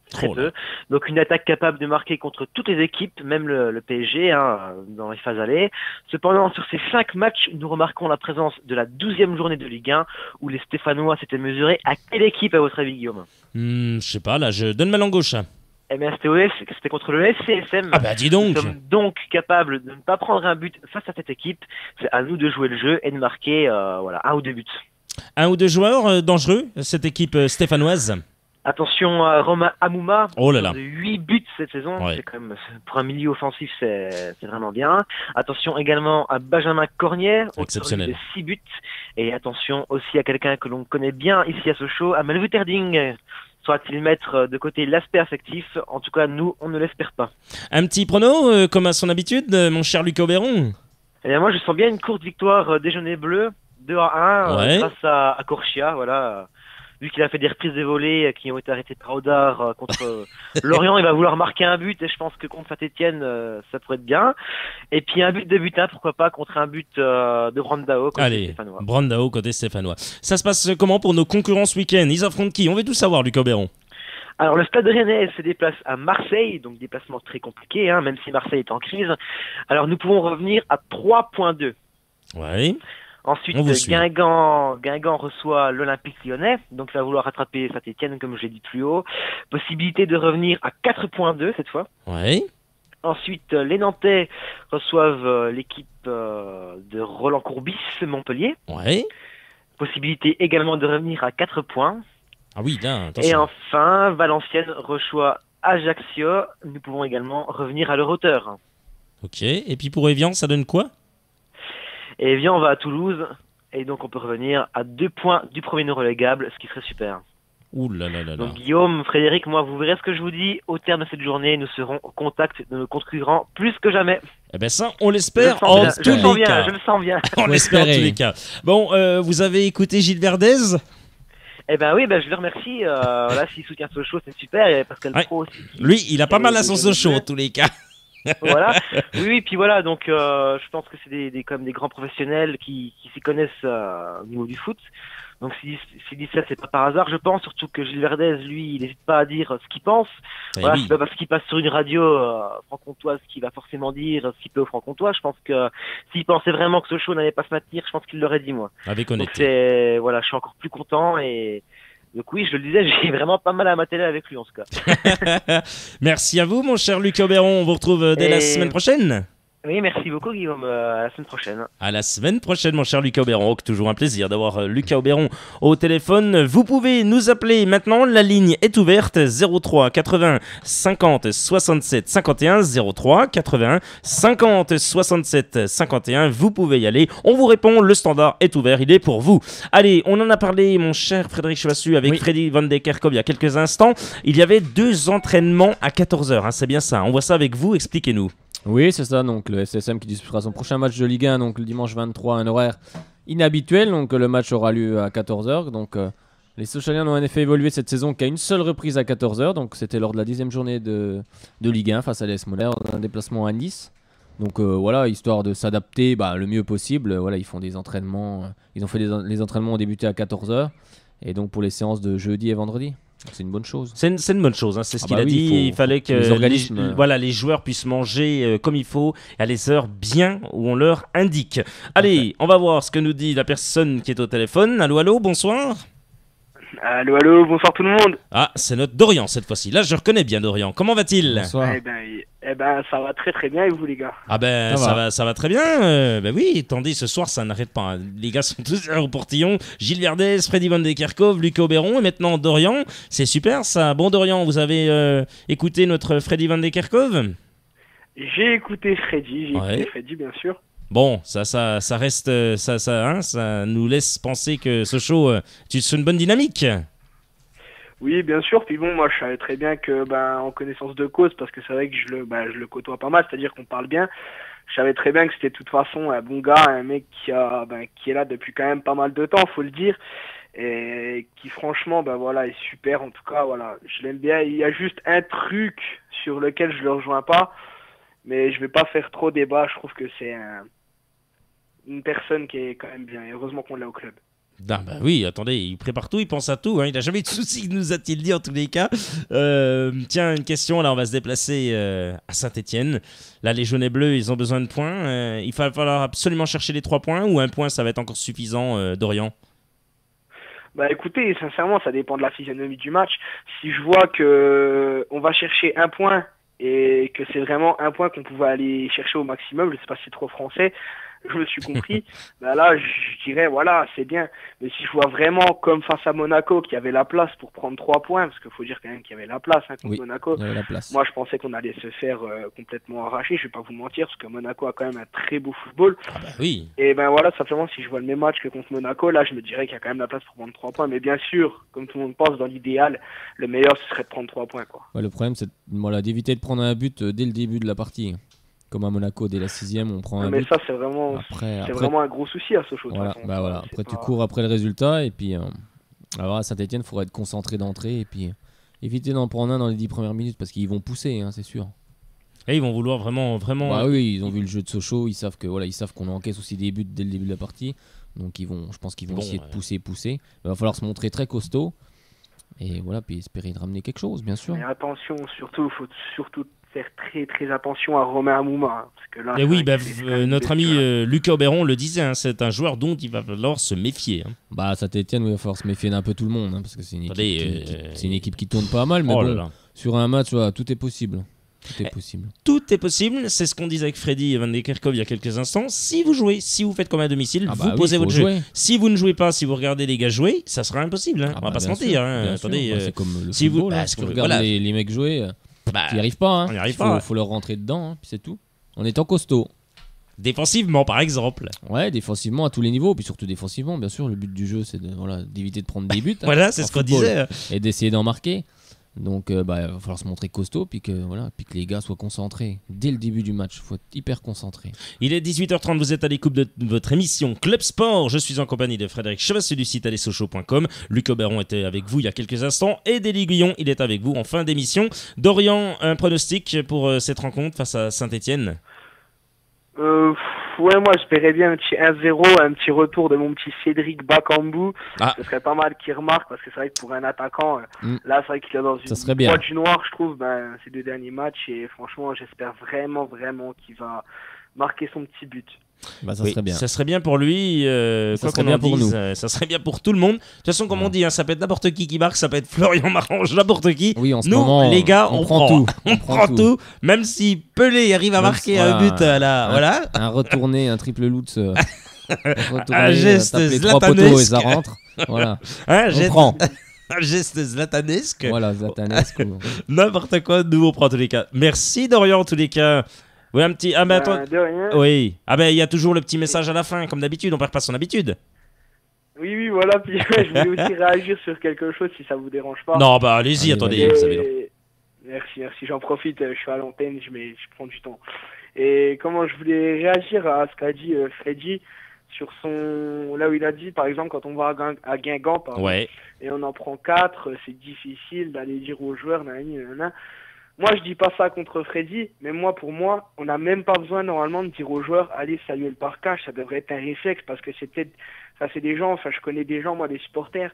Très peu. Donc une attaque capable de marquer contre toutes les équipes, même le PSG, hein, dans les phases allées. Cependant, sur ces 5 matchs, nous remarquons la présence de la 12e journée de Ligue 1, où les Stéphanois s'étaient mesurés à quelle équipe, à votre avis, Guillaume? Je sais pas, là, je donne ma langue au chat. Eh bien, c'était contre le FCSM. Ah bah dis donc. Nous sommes donc capables de ne pas prendre un but face à cette équipe. C'est à nous de jouer le jeu et de marquer 1 ou 2 buts. 1 ou 2 joueurs dangereux, cette équipe stéphanoise? Attention à Romain Amouma, de 8 buts cette saison, c'est quand même, pour un milieu offensif, c'est vraiment bien. Attention également à Benjamin Cornier, exceptionnel, de 6 buts. Et attention aussi à quelqu'un que l'on connaît bien ici à Sochaux, à Melvin Terding. Soit-il mettre de côté l'aspect affectif? En tout cas, nous, on ne l'espère pas. Un petit prono, comme à son habitude, mon cher Lucas Auberon? Eh bien, moi, je sens bien une courte victoire des Jaunets Bleus, 2-1, grâce à Corchia, voilà. Vu qu'il a fait des reprises de volée qui ont été arrêtées par Audard contre Lorient, il va vouloir marquer un but et je pense que contre Saint-Etienne, ça pourrait être bien. Et puis un but de butin, pourquoi pas, contre un but de Brandao côté Stéphanois. Brandao côté Stéphanois. Ça se passe comment pour nos concurrents ce week-end? Ils affrontent qui? On veut tout savoir, Lucas Auberon. Alors le Stade Rennais se déplace à Marseille, donc déplacement très compliqué, hein, même si Marseille est en crise. Alors nous pouvons revenir à 3.2. Ouais. Ensuite, Guingamp reçoit l'Olympique Lyonnais, donc il va vouloir rattraper Saint-Etienne, comme je l'ai dit plus haut. Possibilité de revenir à 4.2 cette fois. Ouais. Ensuite, les Nantais reçoivent l'équipe de Roland Courbis, Montpellier. Ouais. Possibilité également de revenir à 4 points. Ah oui, là, attention. Et enfin, Valenciennes reçoit Ajaccio. Nous pouvons également revenir à leur hauteur. Ok, et puis pour Evian, ça donne quoi? Et Evian va à Toulouse. et donc on peut revenir à 2 points du premier non relégable, ce qui serait super. Ouh là là là là. Donc Guillaume, Frédéric, moi vous verrez ce que je vous dis, au terme de cette journée, nous serons au contact de nos concurrents plus que jamais. Eh ben ça, on l'espère en tous les cas. Je le sens bien. On l'espère en tous les cas. Bon, vous avez écouté Gilles Verdez? Eh ben oui, je le remercie. Là, s'il soutient Sochaux, c'est super. Il y avait Pascal Pro aussi. Lui, il a pas mal à son Sochaux en tous les cas. Voilà. Oui, puis voilà. Donc, je pense que c'est quand même des grands professionnels qui s'y connaissent au niveau du foot. Donc, s'il dit ça, c'est pas par hasard. Je pense surtout que Gilles Verdez, lui, il n'hésite pas à dire ce qu'il pense. Voilà, oui. C'est pas parce qu'il passe sur une radio franc-comtoise qu'il va forcément dire ce qu'il peut au franc-comtois. Je pense que s'il pensait vraiment que Sochaux n'allait pas se maintenir, je pense qu'il l'aurait dit, moi. Avec honnêteté. Donc, voilà, je suis encore plus content et donc oui, je le disais, j'ai vraiment pas mal à ma télé avec lui en tout cas. Merci à vous, mon cher Lucas Auberon. On vous retrouve dès la semaine prochaine. Oui, merci beaucoup Guillaume, à la semaine prochaine. À la semaine prochaine, mon cher Lucas Auberon. Toujours un plaisir d'avoir Lucas Auberon au téléphone. Vous pouvez nous appeler maintenant, la ligne est ouverte, 03 80 50 67 51, 03 80 50 67 51. Vous pouvez y aller, on vous répond, le standard est ouvert, il est pour vous. Allez, on en a parlé, mon cher Frédéric Chevassu, avec Freddy Van de Kerkhove il y a quelques instants. Il y avait 2 entraînements à 14h, c'est bien ça, on voit ça avec vous, expliquez-nous. Oui, c'est ça, donc le SSM qui disputera son prochain match de Ligue 1, donc le dimanche 23, un horaire inhabituel, donc le match aura lieu à 14h, donc les Sochaliens ont en effet évolué cette saison qu'à une seule reprise à 14h, donc c'était lors de la 10e journée de Ligue 1 face à l'AS Monaco, un déplacement à Nice, donc voilà, histoire de s'adapter le mieux possible, voilà, ils font des entraînements, ils ont fait les entraînements ont débuté à 14h, et donc pour les séances de jeudi et vendredi. C'est une bonne chose. C'est une bonne chose, c'est ce qu'il a dit. Il fallait que les joueurs puissent manger comme il faut à les heures bien où on leur indique. Allez, on va voir ce que nous dit la personne qui est au téléphone. Allô, bonsoir. Allô, bonsoir tout le monde. Ah, c'est notre Dorian cette fois-ci. Là, je reconnais bien Dorian. Comment va-t-il? Bonsoir. Eh ben, ça va très très bien et vous les gars? Ah ben, ça va très bien. Ben oui, tandis ce soir, ça n'arrête pas. Les gars sont tous au portillon. Gilles Verdez, Freddy Van de Kerkhove, Lucas Auberon et maintenant Dorian. C'est super ça. Bon Dorian, vous avez écouté notre Freddy Van de Kerkhove? J'ai écouté Freddy, bien sûr. Bon, ça reste, ça nous laisse penser que Sochaux, c'est une bonne dynamique. Oui, bien sûr. Puis bon, moi, je savais très bien que, en connaissance de cause, parce que c'est vrai que je le côtoie pas mal, c'est-à-dire qu'on parle bien. Je savais très bien que c'était de toute façon un bon gars, un mec qui est là depuis quand même pas mal de temps, faut le dire, et qui franchement, voilà, est super. En tout cas, voilà, je l'aime bien. Il y a juste un truc sur lequel je le rejoins pas, mais je vais pas faire trop débat. Je trouve que c'est une personne qui est quand même bien. Et heureusement qu'on l'a au club. Ah bah oui, attendez, il prépare tout, il pense à tout, il n'a jamais eu de soucis, nous a-t-il dit en tous les cas. Tiens, une question, là on va se déplacer à Saint-Etienne. Là les jaunes et bleus, ils ont besoin de points. Il va falloir absolument chercher les 3 points ou un point ça va être encore suffisant, Dorian? Écoutez, sincèrement, ça dépend de la physionomie du match. Si je vois que on va chercher un point et que c'est vraiment un point qu'on pouvait aller chercher au maximum, je sais pas si c'est trop français, je me suis compris, là je dirais voilà, c'est bien. Mais si je vois vraiment comme face à Monaco qui avait la place pour prendre 3 points, parce qu'il faut dire quand même qu'il y avait la place contre Monaco, moi je pensais qu'on allait se faire complètement arracher, je vais pas vous mentir, parce que Monaco a quand même un très beau football. Oui. Et voilà, simplement si je vois le même match que contre Monaco, là je me dirais qu'il y a quand même la place pour prendre 3 points. Mais bien sûr, comme tout le monde pense, dans l'idéal, le meilleur ce serait de prendre 3 points, quoi. Le problème c'est d'éviter de prendre un but dès le début de la partie. Comme à Monaco, dès la 6e, on prend un but. Mais ça, c'est vraiment un gros souci à Sochaux. Voilà, Après, tu cours après le résultat. Et puis, alors à Saint-Etienne, il faudra être concentré d'entrée. Et puis, éviter d'en prendre un dans les 10 premières minutes. Parce qu'ils vont pousser, c'est sûr. Et ils vont vouloir vraiment... oui, ils ont vu le jeu de Sochaux. Ils savent qu'on encaisse aussi des buts dès le début de la partie. Donc, je pense qu'ils vont essayer de pousser. Il va falloir se montrer très costaud. Et voilà, puis espérer de ramener quelque chose, bien sûr. Mais attention, surtout, il faut surtout faire très très attention à Romain Amouma. Parce que là, et oui, notre ami Lucas Auberon le disait, c'est un joueur dont il va falloir se méfier. Saint-Etienne, il va falloir se méfier d'un peu tout le monde. Parce que c'est une équipe qui tourne pas mal. Mais sur un match, tout est possible. Tout est possible, c'est ce qu'on disait avec Freddy Van de Kerkhove il y a quelques instants. Si vous jouez, si vous faites comme à domicile, vous posez votre jeu. Si vous ne jouez pas, si vous regardez les gars jouer, ça sera impossible. On va pas se mentir. Attendez, c'est comme le football. Si tu regardes les mecs jouer, tu n'y arrives pas. Il faut leur rentrer dedans, puis c'est tout. En étant costaud. Défensivement, par exemple. Ouais, défensivement à tous les niveaux, puis surtout défensivement, bien sûr. Le but du jeu, c'est d'éviter de prendre des buts. Voilà, c'est ce qu'on disait. Et d'essayer d'en marquer. Donc, il va falloir se montrer costaud, puis que les gars soient concentrés dès le début du match. Il faut être hyper concentré. Il est 18h30, vous êtes à l'écoute de votre émission Club Sport. Je suis en compagnie de Frédéric Chevassier du site alessochaux.com. Luc Oberon était avec vous il y a quelques instants. Et Délie Guillon, il est avec vous en fin d'émission. Dorian, un pronostic pour cette rencontre face à Saint-Etienne? Ouais, moi j'espérais bien un petit 1-0, un petit retour de mon petit Cédric Bakambu. Ce serait pas mal qu'il remarque, parce que c'est vrai que pour un attaquant, là c'est vrai qu'il est dans une boîte du noir, je trouve, ces 2 derniers matchs, et franchement j'espère vraiment qu'il va marquer son petit but. Ça serait bien. Ça serait bien pour lui, ça serait bien pour nous. Ça serait bien pour tout le monde. De toute façon, comme on dit, ça peut être n'importe qui marque, ça peut être Florian Marange, n'importe qui. Oui, en ce nous, moment, les gars, on prend tout. On prend tout. Même si Pelé arrive à marquer un but là, un retourné, un triple Lutz, un geste zlatanesque et ça rentre. Voilà. On prend. Un geste zlatanesque. Voilà, zlatanesque. N'importe quoi, nous on prend tous les cas. Merci Dorian, en tous les cas. Oui, un petit. Attends. De rien. Oui. Il y a toujours le petit message à la fin, comme d'habitude. On perd pas son habitude. Oui, voilà. Puis je voulais aussi réagir sur quelque chose, si ça vous dérange pas. Non, allez-y, attendez. Vous avez... Merci. J'en profite. Je suis à l'antenne, je prends du temps. Et comment je voulais réagir à ce qu'a dit Freddy sur là où il a dit, par exemple, quand on va à Guingamp, et on en prend 4, c'est difficile d'aller dire aux joueurs, nanana. Moi, je dis pas ça contre Freddy, mais pour moi, on n'a même pas besoin normalement de dire aux joueurs allez saluer le parquage, ça devrait être un réflexe, parce que c'est des gens, je connais des gens, moi, des supporters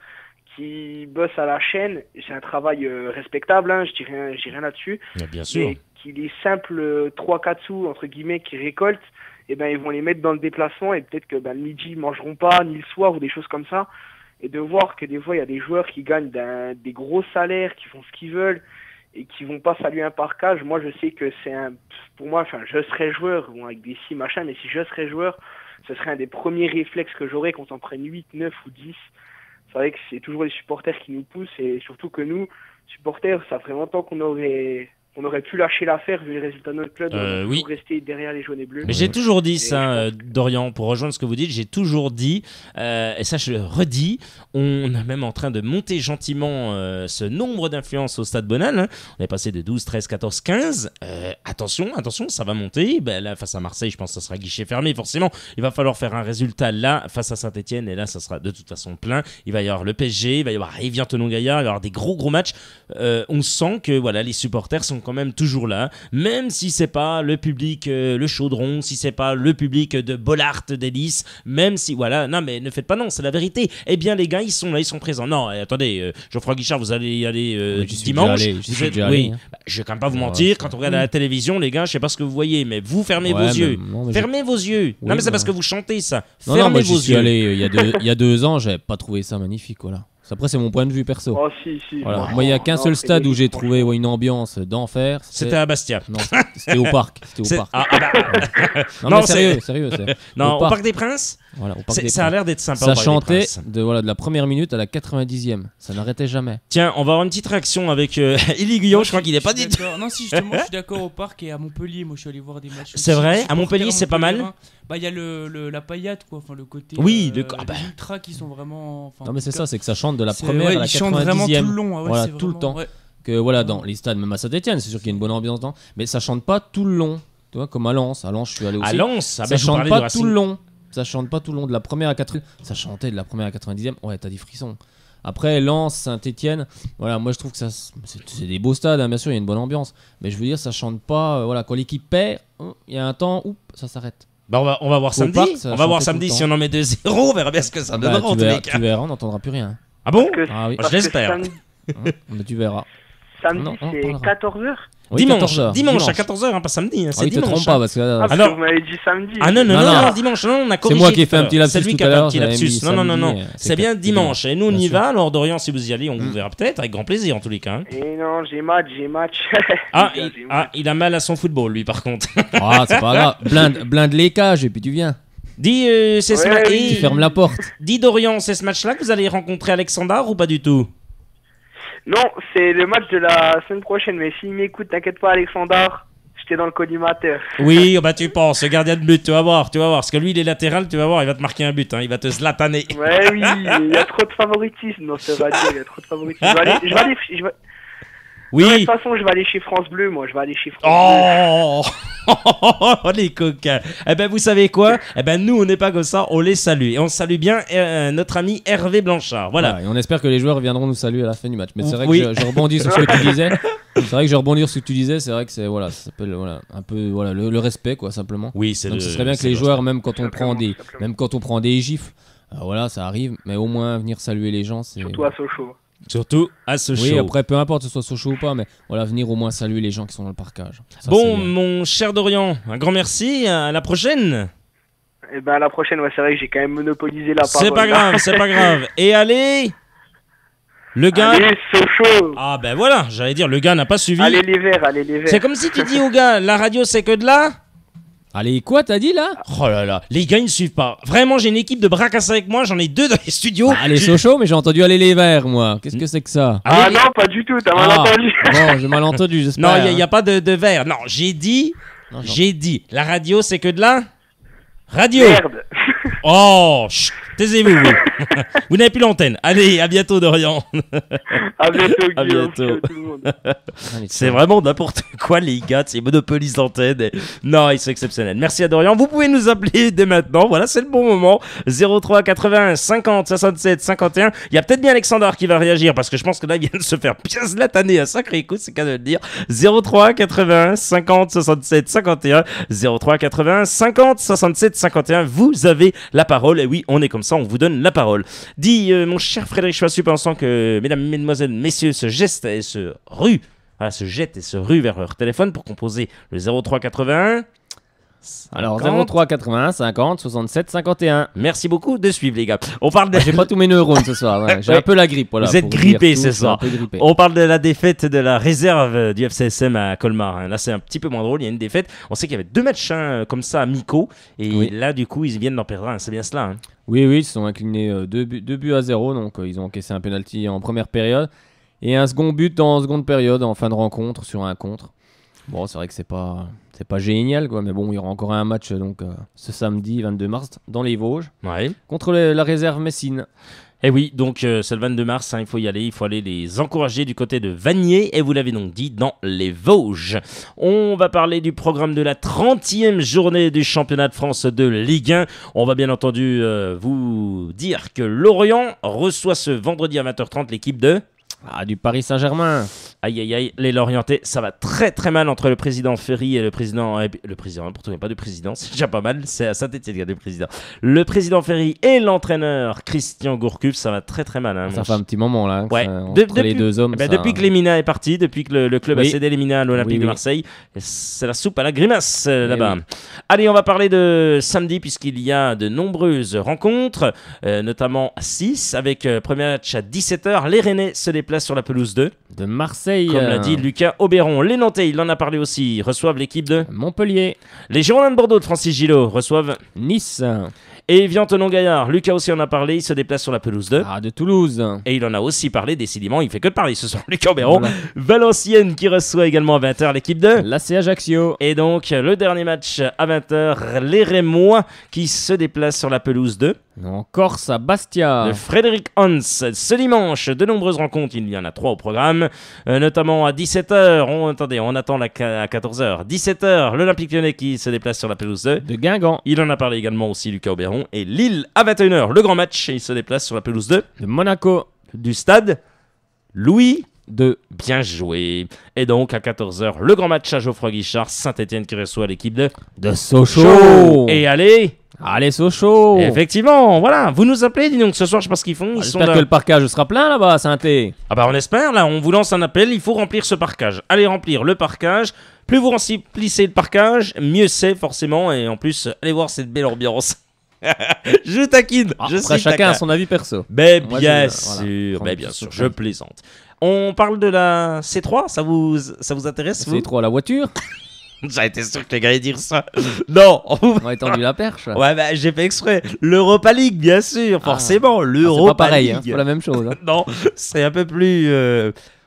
qui bossent à la chaîne, et c'est un travail respectable, je dis rien là-dessus. Bien sûr. Mais qu'il est simple 3-4 sous entre guillemets qu'ils récoltent, et ils vont les mettre dans le déplacement, et peut-être que le midi ils mangeront pas, ni le soir, ou des choses comme ça. Et de voir que des fois il y a des joueurs qui gagnent des gros salaires, qui font ce qu'ils veulent et qui vont pas saluer un parquage. Moi je sais que pour moi, je serais joueur, avec des si machin, mais si je serais joueur, ce serait un des premiers réflexes que j'aurais quand on prenne 8, 9 ou 10. C'est vrai que c'est toujours les supporters qui nous poussent, et surtout que nous, supporters, ça ferait longtemps qu'on aurait pu lâcher l'affaire vu les résultats de notre club, pour rester derrière les jaunes et bleus. Mais j'ai toujours dit ça, Dorian, pour rejoindre ce que vous dites, j'ai toujours dit, et ça je le redis, on est même en train de monter gentiment ce nombre d'influences au Stade Bonal. On est passé de 12, 13, 14, 15. Attention, ça va monter. Là, face à Marseille, je pense que ça sera guichet fermé, forcément. Il va falloir faire un résultat là, face à Saint-Etienne, et là, ça sera de toute façon plein. Il va y avoir le PSG, il va y avoir Evian-Tonon-Gaillard, il va y avoir des gros matchs. On sent que les supporters sont quand même toujours là, même si c'est pas le public le Chaudron, si c'est pas le public de Bollard d'Hélice, même si non mais ne faites pas c'est la vérité. Eh bien les gars, ils sont là, ils sont présents. Non, attendez, Geoffroy Guichard, vous allez y aller dimanche. Je vais quand même pas vous mentir, quand on regarde à la télévision, les gars, je sais pas ce que vous voyez, mais vous fermez vos yeux. Fermez vos yeux. Non mais c'est parce que vous chantez ça. Fermez vos yeux. J'y suis allé il y a 2 ans, j'avais pas trouvé ça magnifique, voilà. Après, c'est mon point de vue perso. Oh, si. Voilà. Moi, il n'y a qu'un seul stade où j'ai trouvé une ambiance d'enfer. C'était à Bastia. Non, c'était au parc. Non, sérieux. Non, au Parc des Princes. Voilà, au Parc des ça a l'air d'être sympa. Ça chantait de la première minute à la 90e. Ça n'arrêtait jamais. Tiens, on va avoir une petite réaction avec Élie Guillon. Je crois qu'il n'est pas dit. Non, si, justement, je suis d'accord au parc et à Montpellier. Moi, je suis allé voir des matchs. C'est vrai. À Montpellier, c'est pas mal. Il y a la paillade, quoi. Enfin, le côté. Oui, les ultras qui sont vraiment. Non, mais c'est ça, c'est que ça chante de la première à la 90e. Ils chantent vraiment tout le long. Voilà, tout le temps. Que dans les stades, même à Saint-Etienne, c'est sûr qu'il y a une bonne ambiance dedans. Mais ça chante pas tout le long. Tu vois, comme à Lens. À Lens, je suis allé aussi. À Lens, ça chante pas tout le long. Ça chante pas tout le long de la première à 80. Ça chantait de la première à 90e. Ouais, t'as des frissons. Après, Lens, Saint-Etienne, moi je trouve que c'est des beaux stades, bien sûr, il y a une bonne ambiance. Mais je veux dire, ça chante pas. Quand l'équipe perd, il y a un temps où ça s'arrête. On va voir samedi. On va voir samedi si on en met 2-0. On verra bien ce que ça donnera en tous les cas. Tu verras, on n'entendra plus rien. Ah bon? Oui. Je l'espère. Mais tu verras. Samedi, c'est 14h. Oui, dimanche à 14h, pas samedi. C'est dimanche. Te trompe pas parce que alors vous m'avez dit samedi. Non, dimanche. Non, on a corrigé. C'est moi qui ai fait un petit lapsus. C'est lui qui a fait un petit lapsus. Non. C'est bien dimanche. Et nous, on y va. Alors, Dorian, si vous y allez, on vous verra peut-être avec grand plaisir en tous les cas. Et non, j'ai match. Il a mal à son football, lui, par contre. C'est pas grave. Blinde les cages et puis tu viens. Dis, tu fermes la porte. Dis, Dorian, c'est ce match-là que vous allez rencontrer Alexandre ou pas du tout? Non, c'est le match de la semaine prochaine, mais s'il m'écoute, t'inquiète pas, Alexandre, J'étais dans le collimateur. Oui, bah tu penses, le gardien de but, tu vas voir. Parce que lui, il est latéral, tu vas voir, il va te marquer un but, hein, il va te zlataner. Ouais, oui, il y a trop de favoritisme dans ce radio, il y a trop de favoritisme. Oui. De toute façon, je vais aller chez France Bleu, moi, France Bleu. Oh, les coquins. Eh ben, vous savez quoi? Eh ben, nous, on n'est pas comme ça, on les salue. Et on salue bien notre ami Hervé Blanchard. Voilà. Et on espère que les joueurs viendront nous saluer à la fin du match. Mais c'est vrai que je rebondis sur ce que tu disais. C'est vrai que je rebondis sur ce que tu disais. C'est vrai que c'est ça s'appelle un peu le respect, quoi, simplement. Oui, c'est. Donc ce serait bien que les joueurs, même quand on prend des gifles, ça arrive. Mais au moins venir saluer les gens, c'est. Surtout à Sochaux. Surtout à Sochaux. Oui, après, peu importe que ce soit Sochaux ou pas, mais voilà, venir au moins saluer les gens qui sont dans le parcage. Ça, mon cher Dorian, un grand merci. À la prochaine. Et ben à la prochaine, c'est vrai que j'ai quand même monopolisé la parole. C'est pas grave. Et allez, le gars. Allez, Sochaux. Ah ben voilà, j'allais dire, le gars n'a pas suivi. Allez les verts. C'est comme si tu dis au gars, la radio c'est que de là. Allez, quoi t'as dit là? Oh là là, les gars ils ne suivent pas. Vraiment, j'ai une équipe de bras cassés avec moi, j'en ai 2 dans les studios. Allez, Sochaux, mais j'ai entendu aller les verts, moi. Qu'est-ce que c'est que ça? Non, pas du tout, t'as mal entendu. Bon, j'ai mal entendu, j'espère. Non, il n'y a pas de verre. Non, j'ai dit, la radio c'est que de la radio. Merde. Oh, taisez-vous. Vous n'avez plus l'antenne. Allez, à bientôt Dorian. À bientôt, Guillaume. À bientôt. Tout le monde. C'est vraiment n'importe quoi les gars, c'est monopolise l'antenne. Non, ils sont exceptionnels. Merci à Dorian. Vous pouvez nous appeler dès maintenant. Voilà, c'est le bon moment. 03 81 50 67 51. Il y a peut-être bien Alexandre qui va réagir parce que je pense que là il vient de se faire bien zlataner un sacré coup, c'est qu'à de le dire. 03 81 50 67 51. 03 81 50 67 51. Vous avez la parole. Et oui, on est comme ça, on vous donne la parole. Dis, mon cher Frédéric Choissu, pensant que mesdames, mesdemoiselles, messieurs se jettent et se ruent vers leur téléphone pour composer le 03 81. Alors 03 81 50 67 51. Merci beaucoup de suivre les gars. On parle de... J'ai pas tous mes neurones ce soir. Ouais. J'ai un peu la grippe. Voilà, vous êtes grippé ce soir. On parle de la défaite de la réserve du FCSM à Colmar. Là c'est un petit peu moins drôle. Il y a une défaite. On sait qu'il y avait 2 matchs comme ça amicaux. Et là du coup ils viennent d'en perdre un. C'est bien cela. Oui, ils se sont inclinés 2 buts à 0. Donc ils ont encaissé un penalty en première période. Et un second but en seconde période en fin de rencontre sur un contre. Bon, c'est vrai que c'est pas génial, quoi, mais bon, il y aura encore un match donc ce samedi 22 mars dans les Vosges contre la réserve Messine. Et oui, donc c'est le 22 mars, il faut y aller, il faut aller les encourager du côté de Vanier, et vous l'avez donc dit, dans les Vosges. On va parler du programme de la 30e journée du championnat de France de Ligue 1. On va bien entendu vous dire que Lorient reçoit ce vendredi à 20h30 l'équipe de... du Paris Saint-Germain. Aïe, les Lorientais, ça va très très mal entre le président Ferry et le président, pourtant il n'y a pas de président, c'est déjà pas mal, c'est à Saint-Etienne qu'il y a des présidents. Le président Ferry et l'entraîneur Christian Gourcuff, ça va très très mal. Ça fait un petit moment là, ouais. Entre les deux hommes. Depuis que Lemina est parti, depuis que le club a cédé Lemina à l'Olympique de Marseille, c'est la soupe à la grimace là-bas. Allez, on va parler de samedi puisqu'il y a de nombreuses rencontres, notamment 6, avec premier match à 17h, les Rennais se déplacent sur la pelouse de Marseille. Comme l'a dit Lucas Auberon. Les Nantais, il en a parlé aussi, reçoivent l'équipe de Montpellier. Les Girondins de Bordeaux de Francis Gillot reçoivent Nice. Et Vian-Tenon-Gaillard, Lucas aussi en a parlé, il se déplace sur la pelouse de Toulouse. Et il en a aussi parlé, décidément, il fait que de parler ce soir, Lucas Auberon. Valenciennes qui reçoit également à 20h l'équipe de l'AC Ajaccio. Et donc le dernier match à 20h, les Rémois qui se déplacent sur la pelouse de en Corse à Bastia. De Frédéric Hans. Ce dimanche, de nombreuses rencontres, il y en a 3 au programme, notamment à 17h, on attend à 14h. 17h, l'Olympique Lyonnais qui se déplace sur la pelouse de Guingamp. Il en a parlé également aussi Lucas Auberon. Et Lille à 21h, le grand match, il se déplace sur la pelouse de Monaco. Du stade Louis II. Bien joué. Et donc à 14h, le grand match à Geoffroy Guichard, Saint-Etienne qui reçoit l'équipe de Sochaux. Et Allez Sochaux. Effectivement, voilà, vous nous appelez, dis donc ce soir, je sais pas ce qu'ils font. J'espère que le parcage sera plein là-bas à Saint-Étienne. Ah bah on espère, là, on vous lance un appel, il faut remplir ce parcage. Allez remplir le parcage. Plus vous remplissez le parcage, mieux c'est forcément. Et en plus, allez voir cette belle ambiance. Je taquine. Après, chacun a son avis perso. Mais bien sûr, bien sûr, je plaisante. On parle de la C3, ça vous intéresse vous C3, la voiture. J'ai été sûr que les gars allaient dire ça. Non. On a étendu la perche. Ouais, bah j'ai fait exprès. L'Europa League, bien sûr, forcément. L'Europa League. C'est pas pareil, League. c'est pas la même chose. Non, c'est un peu plus...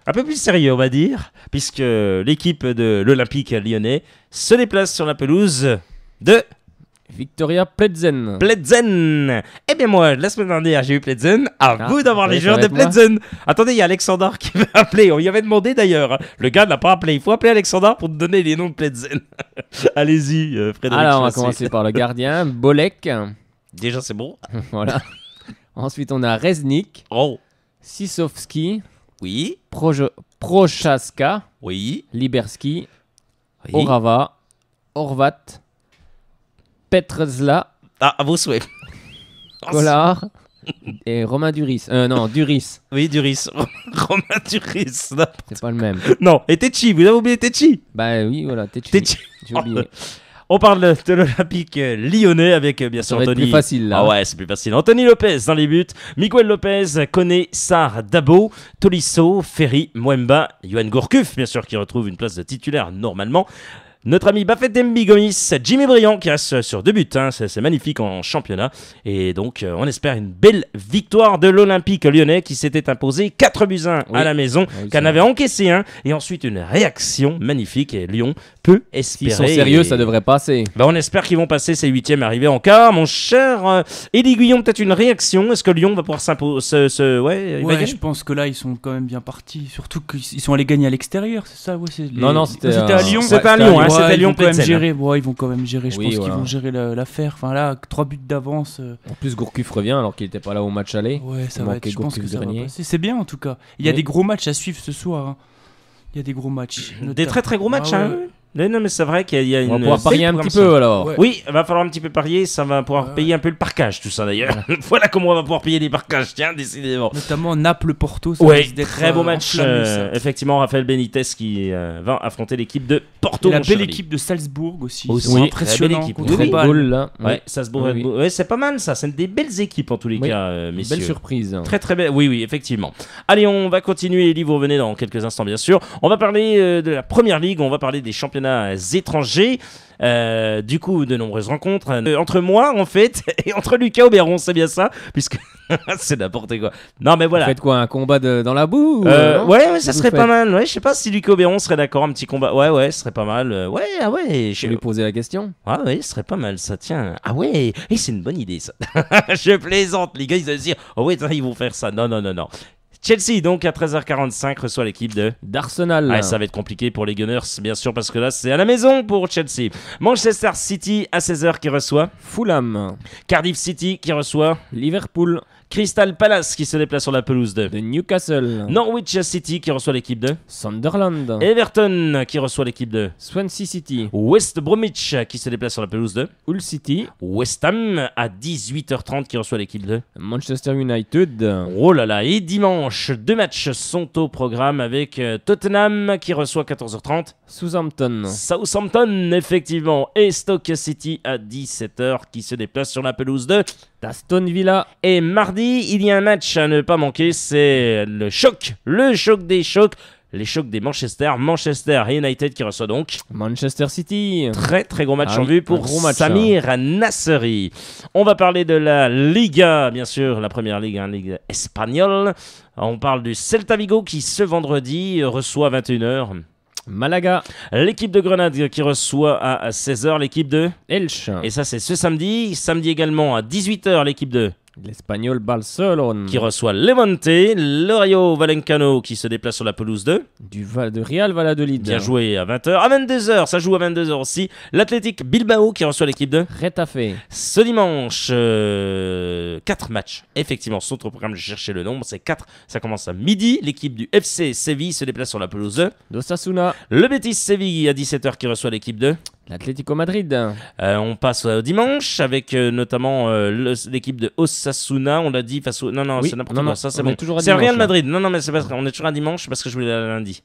un peu plus sérieux, on va dire, puisque l'équipe de l'Olympique lyonnais se déplace sur la pelouse de Victoria Plzen. Plzen. Eh bien moi, la semaine dernière, j'ai eu Plzen. À vous d'avoir les joueurs de Plzen. Attendez, il y a Alexandre qui veut appeler. On lui avait demandé d'ailleurs. Le gars n'a pas appelé. Il faut appeler Alexandre pour te donner les noms de Plzen. Allez-y, Frédéric. Alors, on va commencer par le gardien, Bolek. Déjà, c'est bon. Voilà. Ensuite, on a Reznik. Oh. Sisovski. Oui. Prochaska. Oui. Liberski. Oui. Orava. Horvat. Petrezla. Ah, à vos souhaits. Collard. Et Romain Duris. Non, Duris. Oui, Duris. Romain Duris. C'est pas le même. Non, et Techi, vous avez oublié Techi. Bah oui, voilà, Techi. J'ai oublié. On parle de l'Olympique lyonnais avec bien sûr Ça va Anthony. être plus facile là. Ah ouais, c'est plus facile. Anthony Lopez dans les buts, Miguel Lopez, Koné, Sarr, Dabo, Tolisso, Ferry, Mwemba, Yohan Gourcuff bien sûr qui retrouve une place de titulaire normalement. Notre ami Bafet Dembi Gomis, Jimmy Briand qui reste sur 2 buts, hein. C'est magnifique en championnat. Et donc on espère une belle victoire de l'Olympique lyonnais qui s'était imposé 4-1 à la maison, qu'en avait encaissé un. Et ensuite une réaction magnifique et Lyon peut espérer. S'ils sont sérieux, ça devrait passer. Bah, on espère qu'ils vont passer ces 8e arrivés en quart. Mon cher Élie Guillon, peut-être une réaction. Est-ce que Lyon va pouvoir s'imposer Ouais, je pense que là, ils sont quand même bien partis. Surtout qu'ils sont allés gagner à l'extérieur, c'est ça Non, c'était à Lyon. C'était à Lyon, c'était à Lyon. Ils vont quand même gérer. Je pense qu'ils vont gérer l'affaire. Enfin là, 3 buts d'avance. En plus, Gourcuff revient alors qu'il n'était pas là au match aller. Ouais, ça va être. Je pense que ça va passer. C'est bien en tout cas. Il y a des gros matchs à suivre ce soir. Hein. Il y a des gros matchs. Des très très gros matchs. Hein. Non, mais c'est vrai qu'il y a une. On va pouvoir parier un petit peu alors. Ouais. Oui, il va falloir un petit peu parier. Ça va pouvoir payer un peu le parquage, tout ça d'ailleurs. Voilà comment on va pouvoir payer les parquages, tiens, décidément. Notamment Naples-Porto. Oui, très beau match. Effectivement, Raphaël Benitez qui va affronter l'équipe de Porto. Et la belle équipe de Salzbourg aussi. Oui, impressionnant. Ouais, Salzbourg. Ouais, c'est pas mal ça. C'est des belles équipes en tous les cas, messieurs. Belle surprise. Très très belle. Oui, effectivement. Allez, on va continuer. Elie, vous revenez dans quelques instants, bien sûr. On va parler de la Première Ligue. On va parler des championnats étrangers. Du coup, de nombreuses rencontres entre moi, en fait, et entre Lucas Auberon, c'est bien ça, puisque c'est n'importe quoi. Non, mais voilà. Vous faites quoi, un combat dans la boue ouais, ça serait pas mal. Ouais, je sais pas si Lucas Auberon serait d'accord, un petit combat. Ouais, ce serait pas mal. Ouais. Je vais lui poser la question. Ah ouais, ce serait pas mal, ça. Tiens. Ah ouais, et c'est une bonne idée, ça. Je plaisante, les gars, ils vont se dire, oh ouais, ils vont faire ça. Non. Chelsea, donc, à 13h45, reçoit l'équipe d'Arsenal. Ah, ça va être compliqué pour les Gunners, bien sûr, parce que là, c'est à la maison pour Chelsea. Manchester City, à 16h, qui reçoit Fulham. Cardiff City, qui reçoit Liverpool. Crystal Palace, qui se déplace sur la pelouse de Newcastle. Norwich City, qui reçoit l'équipe de Sunderland. Everton, qui reçoit l'équipe de Swansea City. West Bromwich, qui se déplace sur la pelouse de Hull City. West Ham, à 18h30, qui reçoit l'équipe de Manchester United. Oh là là, et dimanche, 2 matchs sont au programme avec Tottenham, qui reçoit 14h30 Southampton, effectivement, et Stoke City à 17h, qui se déplace sur la pelouse de Aston Villa. Et mardi, il y a un match à ne pas manquer, c'est le choc des chocs, les chocs des Manchester United qui reçoit donc Manchester City. Très très gros match en vue pour Samir Nasri. On va parler de la Liga, bien sûr, la première ligue, ligue espagnole. On parle du Celta Vigo qui ce vendredi reçoit à 21h Malaga. L'équipe de Grenade qui reçoit à 16h l'équipe de Elche. Et ça c'est ce samedi. Samedi également à 18h l'équipe de l'Espagnol Barcelone qui reçoit Levante. Le Rayo Vallecano qui se déplace sur la pelouse de Real Valladolid. Bien joué à 20h. À 22h, ça joue à 22h aussi. L'Athletic Bilbao qui reçoit l'équipe de Retafe. Ce dimanche, 4 matchs effectivement sont au programme. J'ai cherché le nombre, c'est 4. Ça commence à midi. L'équipe du FC Séville se déplace sur la pelouse d'Osasuna. Le Betis Séville à 17h qui reçoit l'équipe de l'Atlético Madrid. On passe au dimanche avec notamment l'équipe de Osasuna. On l'a dit face au... Non, c'est n'importe quoi. Ça, c'est bon. C'est Real Madrid. Non, mais c'est parce qu'on est toujours à dimanche parce que je voulais le lundi.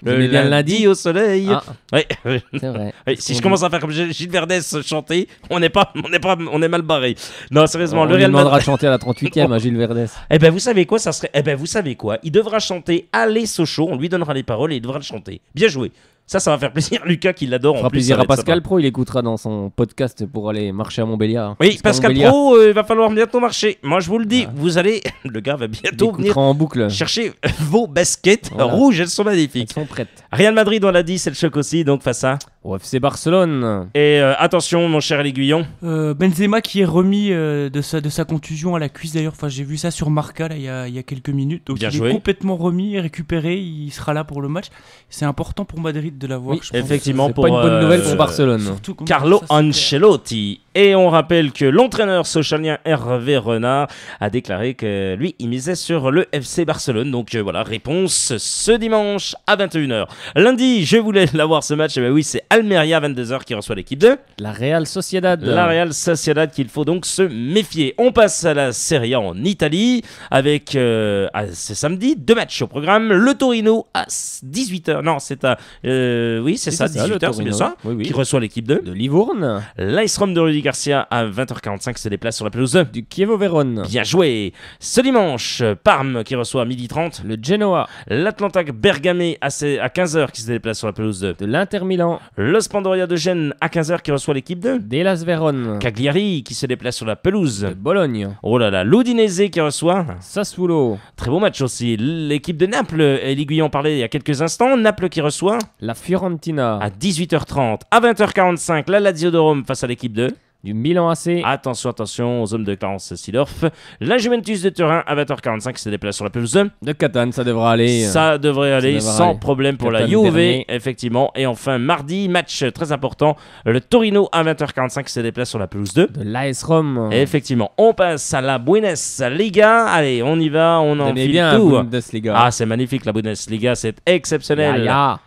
Le lundi au soleil. Ah. Ouais. C'est vrai. Oui, si je commence à faire comme Gilles Verdès chanter, on est mal barré. Non, sérieusement, le Real demandera de chanter à la 38e à Gilles Verdès. Eh ben, vous savez quoi, ça serait... Eh ben, vous savez quoi, il devra chanter Allez Sochaux. On lui donnera les paroles et il devra le chanter. Bien joué. Ça va faire plaisir. Lucas qui l'adore. Ça fera plaisir à Pascal Pro, il écoutera dans son podcast pour aller marcher à Montbéliard. Oui, Pascal Pro, il va falloir bientôt marcher. Moi, je vous le dis, vous allez. Le gars va bientôt venir en boucle. Chercher vos baskets rouges, elles sont magnifiques. Elles sont prêtes. Real Madrid, on l'a dit, c'est le choc aussi, donc face à au FC Barcelone. Et attention, mon cher L'Aiguillon. Benzema qui est remis de sa contusion à la cuisse d'ailleurs. Enfin, j'ai vu ça sur Marca là, il y a quelques minutes. Donc il est complètement remis et récupéré. Il sera là pour le match. C'est important pour Madrid de l'avoir. Oui, effectivement, c'est pas une bonne nouvelle pour Barcelone. Carlo Ancelotti. Et on rappelle que l'entraîneur sochalien Hervé Renard a déclaré que lui, il misait sur le FC Barcelone. Donc voilà, réponse ce dimanche à 21h. Lundi, je voulais l'avoir ce match. Et ben oui, c'est Almeria 22h qui reçoit l'équipe de la Real Sociedad. La Real Sociedad qu'il faut donc se méfier. On passe à la Serie A en Italie avec ce samedi 2 matchs au programme. Le Torino à 18h. Non, c'est à oui, c'est ça, 18h, c'est bien ça. Oui. Qui reçoit l'équipe de Livourne. L'Ice Rome de Rudy Garcia à 20h45 se déplace sur la pelouse du Chievo Vérone. Bien joué. Ce dimanche, Parme qui reçoit à 12h30 le Genoa. L'Atlanta Bergame à 15h qui se déplace sur la pelouse de l'Inter Milan. Le Spandoria de Gênes à 15h qui reçoit l'équipe de d'Hellas Vérone. Cagliari qui se déplace sur la pelouse de Bologne. Oh là là, l'Udinese qui reçoit Sassuolo. Très beau match aussi. L'équipe de Naples, et l'Aiguillon en parlait il y a quelques instants. Naples qui reçoit la Fiorentina à 18h30. À 20h45, la Lazio de Rome face à l'équipe de du Milan AC. Attention aux hommes de Clarence Seedorf. La Juventus de Turin à 20h45 se déplace sur la pelouse de Catane. Ça devrait aller. Ça devrait aller sans problème pour Catane la Juve, dernier. effectivement. Et enfin, mardi, match très important. Le Torino à 20h45 se déplace sur la pelouse de l'AS Rome. Et effectivement, on passe à la Bundesliga. Allez, on y va, on en file bien tout. Bundesliga. Ah, c'est magnifique la Bundesliga, c'est exceptionnel. Ya.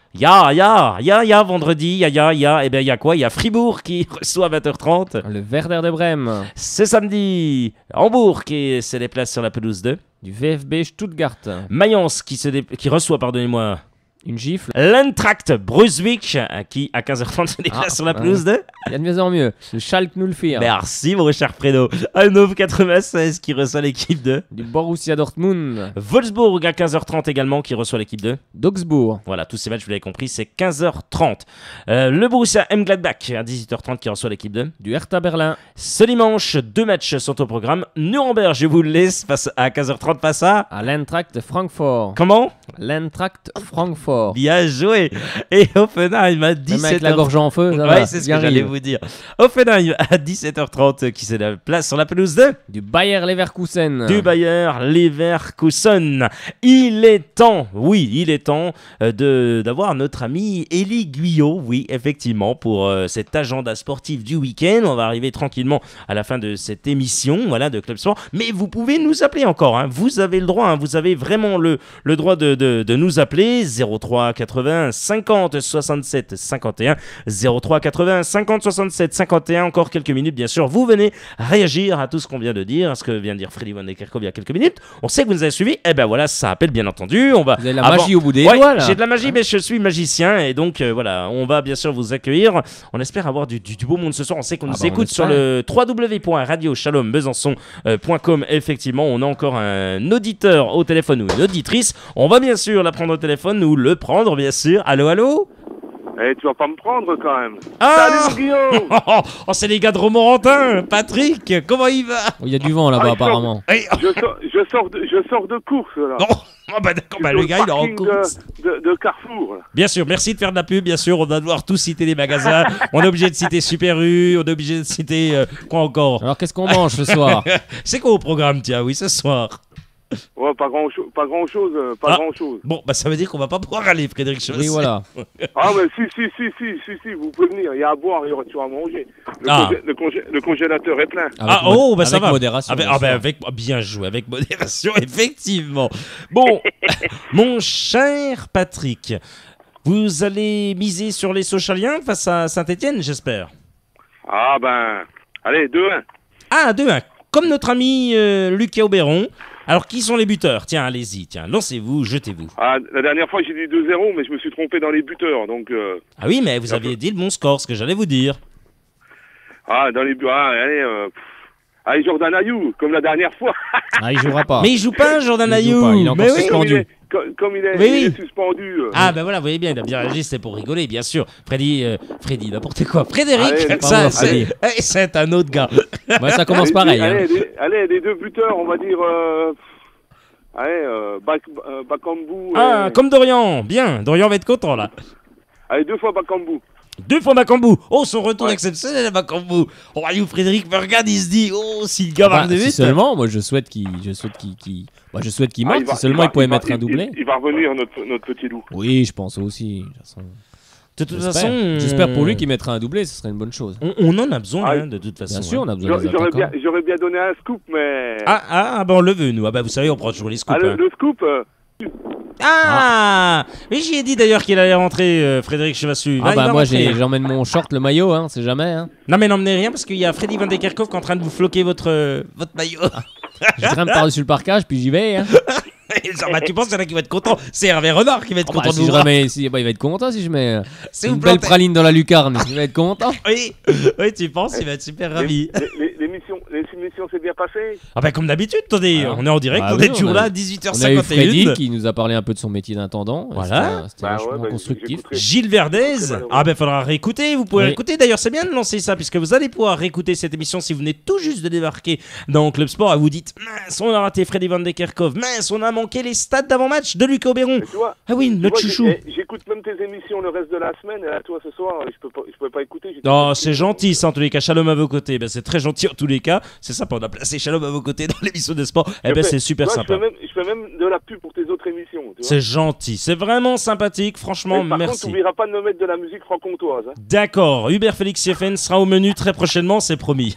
Vendredi, ya. Et bien, il y a quoi? Il y a Fribourg qui reçoit à 20h30. Le Werder de Brême. C'est samedi. Hambourg qui se déplace sur la pelouse de du VfB Stuttgart. Mayence qui reçoit, pardonnez-moi, une gifle. L'Eintracht Brunswick qui à 15h30 se déplace sur la pelouse de il y a de mieux en mieux. Le Schalke 04. Merci mon cher Fredo. Hannover 96 qui reçoit l'équipe de du Borussia Dortmund. Wolfsburg à 15h30 également qui reçoit l'équipe de d'Augsbourg. Voilà, tous ces matchs vous l'avez compris, c'est 15h30. Le Borussia Mönchengladbach à 18h30 qui reçoit l'équipe de du Hertha Berlin. Ce dimanche, 2 matchs sont au programme. Nuremberg, je vous le laisse face à 15h30 face à l'Eintracht Francfort. Comment? L'Eintracht Francfort. Bien joué. Et Offenheim à 17h30. Même avec la gorge en feu, ça ouais, c'est ce que j'allais vous dire. Offenheim à 17h30 qui se place sur la pelouse de du Bayer Leverkusen. Du Bayer Leverkusen. Il est temps, d'avoir notre ami Élie Guyot, oui, effectivement, pour cet agenda sportif du week-end. On va arriver tranquillement à la fin de cette émission, voilà, de Club Sport. Mais vous pouvez nous appeler encore, hein. Vous avez le droit, hein. Vous avez vraiment le droit de nous appeler. 03 80 50 67 51 03 80 50 67 51. Encore quelques minutes, bien sûr. Vous venez réagir à tout ce qu'on vient de dire, à ce que vient de dire Freddy Van Kerkhove il y a quelques minutes. On sait que vous nous avez suivis. Et ben voilà, ça appelle bien entendu. Vous avez la magie au bout des doigts, là. J'ai de la magie, mais je suis magicien et donc voilà, on va bien sûr vous accueillir. On espère avoir du beau monde ce soir. On sait qu'on nous écoute sur le www.radiochalombesançon.com. Effectivement, on a encore un auditeur au téléphone ou une auditrice. On va bien sûr la prendre au téléphone ou le prendre, bien sûr. Allô? Eh, tu vas pas me prendre quand même. Ah Salut Guillaume. Oh, c'est les gars de Romorantin. Patrick, comment il va? Il y a du vent là-bas apparemment. Je sors de course là. Non. Oh bah d'accord, bah, le gars il est en course de Carrefour là. Bien sûr, merci de faire de la pub, bien sûr, on va devoir tous citer les magasins. On est obligé de citer Super U, on est obligé de citer quoi encore? Alors qu'est-ce qu'on mange ce soir? C'est quoi au programme, tiens, oui, ce soir? Ouais, pas grand chose. Bon, bah ça veut dire qu'on va pas pouvoir aller, Frédéric Chaussé. Oui, voilà. Ah, mais si, vous pouvez venir. Il y a à boire, il y aura tout à manger. Le congélateur est plein. Bah ça va. Modération, bien joué, avec modération, effectivement. Bon, mon cher Patrick, vous allez miser sur les Sochaliens face à Saint-Etienne, j'espère. Ah ben, allez, 2-1. Ah, 2-1. Comme notre ami Lucas Auberon. Alors, qui sont les buteurs? Tiens, allez-y, lancez-vous, jetez-vous. Ah, la dernière fois, j'ai dit 2-0, mais je me suis trompé dans les buteurs, donc... Ah oui, mais vous aviez dit le bon score, ce que j'allais vous dire. Ah, dans les buteurs, allez, Jordan Ayew, comme la dernière fois. Ah, il jouera pas. Mais il joue pas, Jordan Ayew. Il est encore suspendu. comme il est, oui, il est suspendu. Ah ben voilà, vous voyez bien, il a bien réagi, c'était pour rigoler, bien sûr. Freddy, n'importe quoi. Frédéric, c'est un autre gars. Ouais, ça commence pareil. Allez, les deux buteurs, on va dire... Bakambu. Comme Dorian, bien. Dorian va être content là. Allez, 2 fois Bakambu. 2 fois Bakambu. Oh, son retour exceptionnel à Bakambu. Oh, Frédéric me regarde, il se dit, oh, si le gars marque de si vite. Seulement, moi je souhaite qu'il marque. Si seulement il pouvait mettre un doublé. Il va revenir, notre petit loup. Oui, je pense aussi. De toute façon, j'espère pour lui qu'il mettra un doublé, ce serait une bonne chose. On en a besoin, de toute façon. Bien sûr, on a besoin des attaquants. J'aurais bien donné un scoop, mais... Ben on le veut, nous. Vous savez, on prend toujours les scoops. Le scoop Oui, j'y ai dit d'ailleurs qu'il allait rentrer, Frédéric Chevassu. Moi j'emmène mon short, le maillot, c'est jamais. Non mais n'emmenez rien parce qu'il y a Freddy Van de Kerkhoff qui est en train de vous floquer votre maillot. Je grimpe par-dessus le parquage, puis j'y vais. Tu penses qu'il y en a qui va être content? C'est Hervé Renard qui va être content de vous voir. Il va être content si je mets une belle praline dans la lucarne. Il va être content. Oui, tu penses, il va être super ravi. L'émission s'est bien passée. Comme d'habitude, attendez, on est en direct, on est toujours là à 18h51. On a eu Freddy qui nous a parlé un peu de son métier d'intendant. Voilà. C'était vachement constructif. Gilles Verdez. Faudra réécouter. Vous pouvez réécouter. D'ailleurs, c'est bien de lancer ça puisque vous allez pouvoir réécouter cette émission si vous venez tout juste de débarquer dans Club Sport et vous dites mince, on a raté Freddy Van de Kerkhoff. Mince, on a manqué les stats d'avant-match de Lucas Oberon. Notre chouchou. J'écoute même tes émissions le reste de la semaine. Et là, toi, ce soir, je peux pas écouter. C'est gentil, ça, en tous les cas. Shalom à vos côtés. C'est très gentil en tous les cas. C'est sympa. On a placé Shalom à vos côtés dans l'émission de sport. C'est super sympa. Je fais même de la pub pour tes autres émissions. C'est gentil. C'est vraiment sympathique. Franchement, par merci. Par contre, n'oublieras pas de me mettre de la musique franc-comtoise. D'accord. Hubert Félix Sieffen sera au menu très prochainement, c'est promis.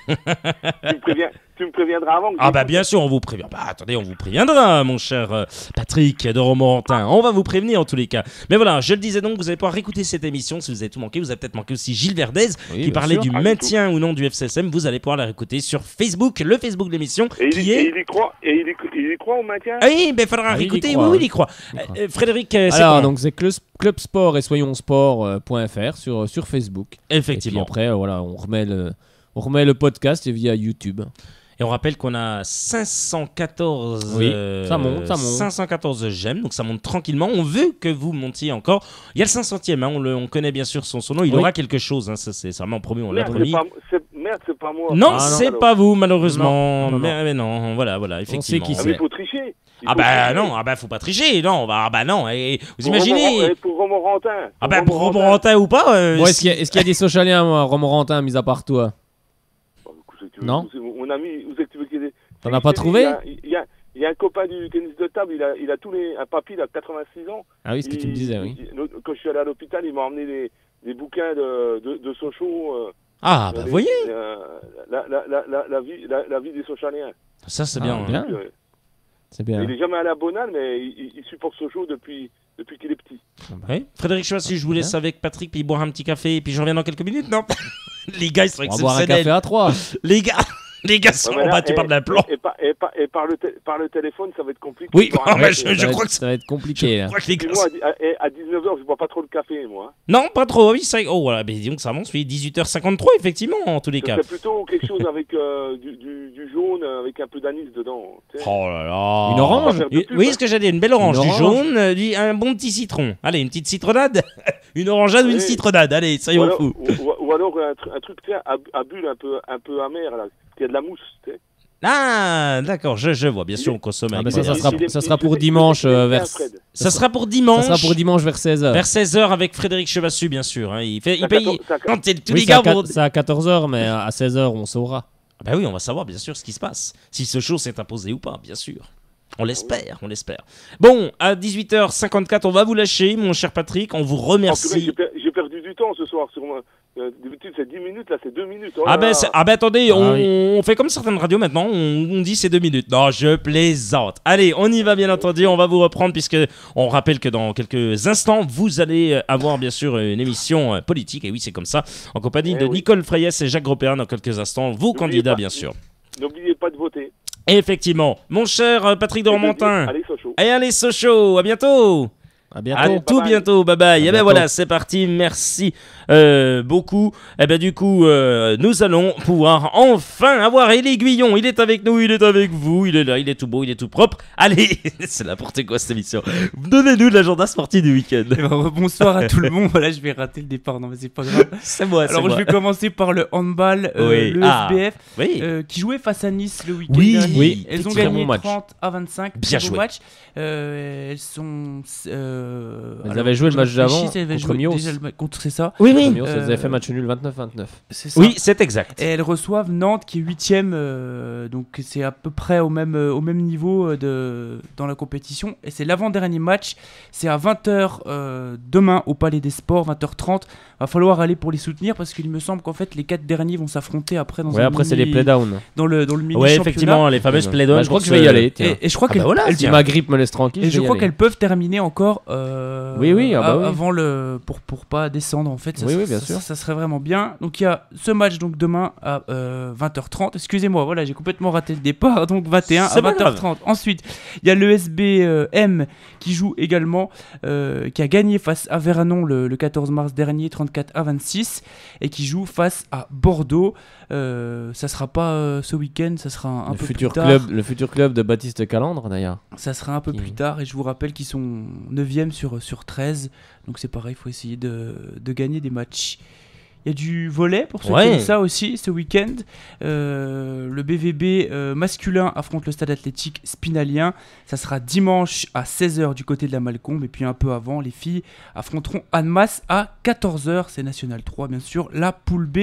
Tu me préviendras avant. Bien sûr, on vous prévient. Attendez, on vous préviendra, mon cher Patrick de Romorantin. On va vous prévenir en tous les cas. Mais voilà, je le disais donc, vous allez pouvoir réécouter cette émission si vous avez tout manqué. Vous avez peut-être manqué aussi Gilles Verdez qui parlait du maintien ou non du FCSM. Vous allez pouvoir la réécouter sur Facebook, le Facebook de l'émission. Il y croit au maintien. Oui, il faudra réécouter. Oui, il y croit. Frédéric, alors, donc c'est Club Sport et soyonssport.fr sur Facebook. Effectivement. Et puis après, on remet le podcast via YouTube. Et on rappelle qu'on a 514 ça monte. 514 j'aime, donc ça monte tranquillement. On veut que vous montiez encore. Il y a le 500e, on connaît bien sûr son nom. Il aura quelque chose, ça c'est vraiment promis, on l'a promis. Merde, c'est pas moi. Non, c'est pas vous, malheureusement. Mais non, voilà, effectivement. On sait qui c'est. Il faut tricher. Faut pas tricher, non. Non, et vous imaginez. Pour Romorantin. Pour Romorantin ou pas. Est-ce qu'il y a des Sochaliens, Romorantin, mis à part toi? Non. Mon ami, où c'est que tu veux qu'il y ait des... T'en as pas trouvé? Il y a un copain du tennis de table, il a un papy, il a 86 ans. Ah oui, ce que tu me disais, oui. Quand je suis allé à l'hôpital, il m'a emmené des bouquins de Sochaux. Vous voyez la vie des Sochaliens. Ça, c'est bien. C'est bien. Il est jamais allé à Bonal, mais il supporte Sochaux depuis qu'il est petit. Oui. Frédéric, je sais pas si je vous laisse avec Patrick, puis boire un petit café, et puis je reviens dans quelques minutes, non? Les gars, ils sont exceptionnels. On va boire un café à 3. Les gars sont battus par de la plan. Et par le téléphone, ça va être compliqué. Oui, je crois que ça va être compliqué. Moi, à 19h, je bois pas trop le café, moi. Non, pas trop. Oui, c'est... Oh, voilà, mais disons que ça avance. 18h53, effectivement, en tous les cas. C'est plutôt quelque chose avec du jaune, avec un peu d'anis dedans. Oh là là. Une orange. Oui, ce que j'ai dit, une belle orange. Du jaune, un bon petit citron. Allez, une petite citronnade. Une orangeade ou une citronnade. Allez, soyons fous. Ou alors un truc à bulle un peu amer, là. Il y a de la mousse, tu sais. Ah, d'accord, je vois. Bien sûr, on consomme avec ça sera pour dimanche vers... Ça sera pour dimanche. Ça sera pour dimanche vers 16h. Vers 16h avec Frédéric Chevassu, bien sûr. Il paye... tous les gars... C'est à 14h, mais à 16h, on saura. Oui, on va savoir, bien sûr, ce qui se passe. Si ce show s'est imposé ou pas, bien sûr. On l'espère. Bon, à 18h54, on va vous lâcher, mon cher Patrick. On vous remercie. J'ai perdu du temps ce soir sur moi. D'habitude, c'est 10 minutes, là, c'est 2 minutes. Attendez, on fait comme certaines radios maintenant, on dit c'est 2 minutes. Non, je plaisante. Allez, on y va, bien entendu, on va vous reprendre, puisque on rappelle que dans quelques instants, vous allez avoir, bien sûr, une émission politique, et oui, c'est comme ça, en compagnie de Nicole Freyès et Jacques Grosperrin, dans quelques instants, vos candidats, bien sûr. N'oubliez pas de voter. Effectivement. Mon cher Patrick de Romorantin. Allez, Sochaux. Allez, Sochaux, à bientôt. À bientôt. À tout bientôt. Bye bye. Et ben voilà, c'est parti. Merci beaucoup. Et ben du coup, nous allons pouvoir enfin avoir Élie Guillon. Il est avec nous, il est avec vous. Il est là, il est tout beau, il est tout propre. Allez, c'est n'importe quoi cette émission. Donnez-nous de l'agenda sportif du week-end. Bonsoir à tout le monde. Voilà, je vais rater le départ. Non, mais c'est pas grave. C'est moi. Alors, je vais commencer par le handball, le SBF, qui jouait face à Nice le week-end dernier. Oui, elles ont gagné 30-25. Bien joué. Match. Elles sont. Elles avaient joué le match d'avant contre Mios. C'est ça. Oui, oui. Mios, elles avaient fait match nul 29-29. C'est ça. Oui, c'est exact. Et elles reçoivent Nantes qui est 8ème. Donc c'est à peu près au même niveau dans la compétition. Et c'est l'avant-dernier match. C'est à 20h demain au Palais des Sports, 20h30. Va falloir aller pour les soutenir parce qu'il me semble qu'en fait les 4 derniers vont s'affronter après dans après c'est les playdowns. Dans le mini championnat. Effectivement, les fameuses playdowns. Je crois que je vais y aller. Et je crois que si ma grippe me laisse tranquille. Et je crois qu'elles peuvent terminer encore avant pour pas descendre en fait. Bien sûr. Ça serait vraiment bien. Donc il y a ce match donc demain à 20h30. Excusez-moi, voilà, j'ai complètement raté le départ. Donc 21 à 20h30. Ensuite, il y a le SBM qui joue également, qui a gagné face à Vernon le 14 mars dernier, 34-26, et qui joue face à Bordeaux. Ça sera pas ce week-end, ça sera un peu plus tard. Le futur club de Baptiste Calandre d'ailleurs. Ça sera un peu plus tard, et je vous rappelle qu'ils sont 9e sur 13, donc c'est pareil, il faut essayer de gagner des matchs. Il y a du volley pour ceux qui aiment ça aussi ce week-end. Le BVB masculin affronte le stade athlétique spinalien. Ça sera dimanche à 16h du côté de la Malcombe. Et puis un peu avant, les filles affronteront Annemasse à 14h. C'est National 3 bien sûr, la poule B.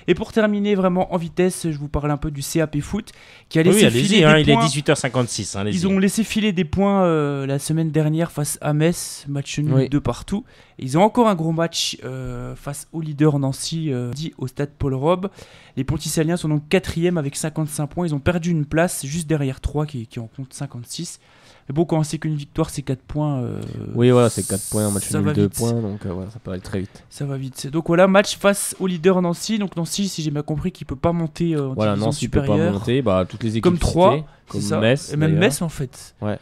Et pour terminer vraiment en vitesse, je vous parle un peu du CAP Foot qui a laissé filer des points. Il est 18h56. Ils ont laissé filer des points la semaine dernière face à Metz. Match nul de partout. Ils ont encore un gros match face au leader Nancy dit au stade Paul Robe. Les Ponticaliens sont donc 4e avec 55 points. Ils ont perdu une place juste derrière 3 qui en compte 56. Mais bon, quand on sait qu'une victoire c'est 4 points. C'est 4 points, un match nul 2 points. Donc ça peut aller très vite. Ça va vite. Donc voilà, match face au leader Nancy. Donc Nancy, si j'ai bien compris, qui peut pas monter en division Nancy supérieure. Peut pas monter. Toutes les équipes comme 3, comme Metz. Et même Metz en fait. Ouais.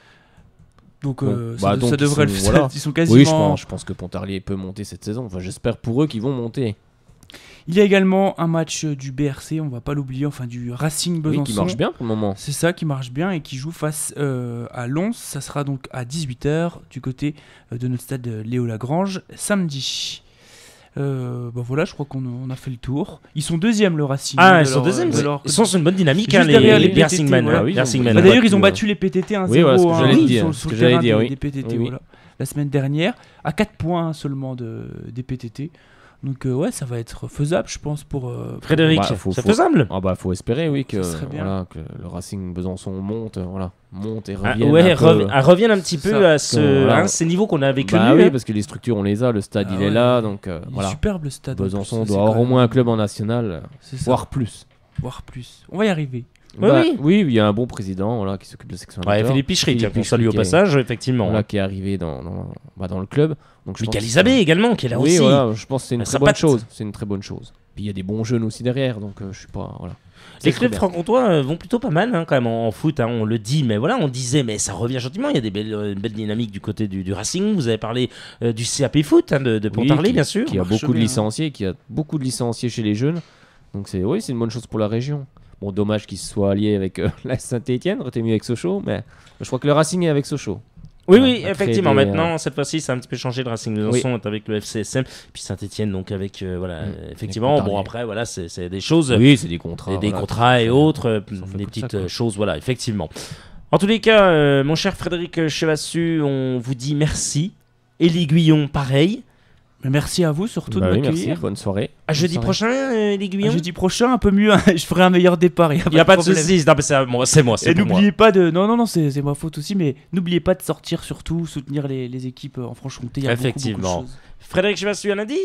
Donc ça devrait le faire. Ils sont quasiment. Oui, je pense que Pontarlier peut monter cette saison. Enfin, j'espère pour eux qu'ils vont monter. Il y a également un match du BRC, on va pas l'oublier, enfin du Racing Besançon. Qui marche bien pour le moment. C'est ça, qui marche bien et qui joue face à Lons. Ça sera donc à 18h du côté de notre stade Léo Lagrange samedi. Voilà, je crois qu'on a fait le tour. Ils sont 2e le Racing. Ils sont 2e. Ils sont sur une bonne dynamique, les Bersingmen. D'ailleurs, ils ont battu les PTT 1-0 sur le terrain des PTT. Oui. La semaine dernière, à 4 points seulement des PTT. Donc ça va être faisable, je pense, pour Frédéric. C'est faisable. Faut espérer, que le Racing Besançon monte et revienne. Revienne un petit peu à ces niveaux qu'on avait connus. Parce que les structures on les a, le stade il est là, donc il est superbe le stade. Besançon doit avoir au moins un club en national, voire plus. On va y arriver. Oui, il y a un bon président qui s'occupe de la section. Philippe Pichery, qu'on salue au passage, effectivement. Qui est arrivé dans le club. Michael Isabé également, qui est là aussi. Je pense que c'est une très bonne chose. C'est une très bonne chose. Puis il y a des bons jeunes aussi derrière, donc je suis pas. Les clubs franc-comtois vont plutôt pas mal quand même en foot, on le dit, mais on disait, mais ça revient gentiment. Il y a des belles dynamiques du côté du Racing. Vous avez parlé du CAP Foot de Pontarlier, bien sûr. Qui a beaucoup de licenciés, chez les jeunes. Donc c'est une bonne chose pour la région. Bon, dommage qu'ils se soient alliés avec la Saint-Étienne, aurait été mieux avec Sochaux, mais je crois que le Racing est avec Sochaux. Oui, effectivement. Maintenant, cette fois-ci, ça a un petit peu changé. Le Racing Besançon est avec le FCSM, puis Saint-Étienne, donc avec effectivement. Bon, après, c'est des choses. Oui, c'est des contrats. Des contrats et autres, des petites choses, effectivement. En tous les cas, mon cher Frédéric Chevassu, on vous dit merci. Élie Guillon, pareil. Merci à vous surtout de m'accueillir. Merci, bonne soirée. À jeudi prochain, les Guillon. Jeudi prochain, un peu mieux. Je ferai un meilleur départ. Il n'y a pas de soucis. C'est moi. Et n'oubliez pas de. Non, c'est ma faute aussi, mais n'oubliez pas de sortir surtout, soutenir les équipes en Franche-Comté. Il y a beaucoup de choses. Frédéric Chevassu, à lundi.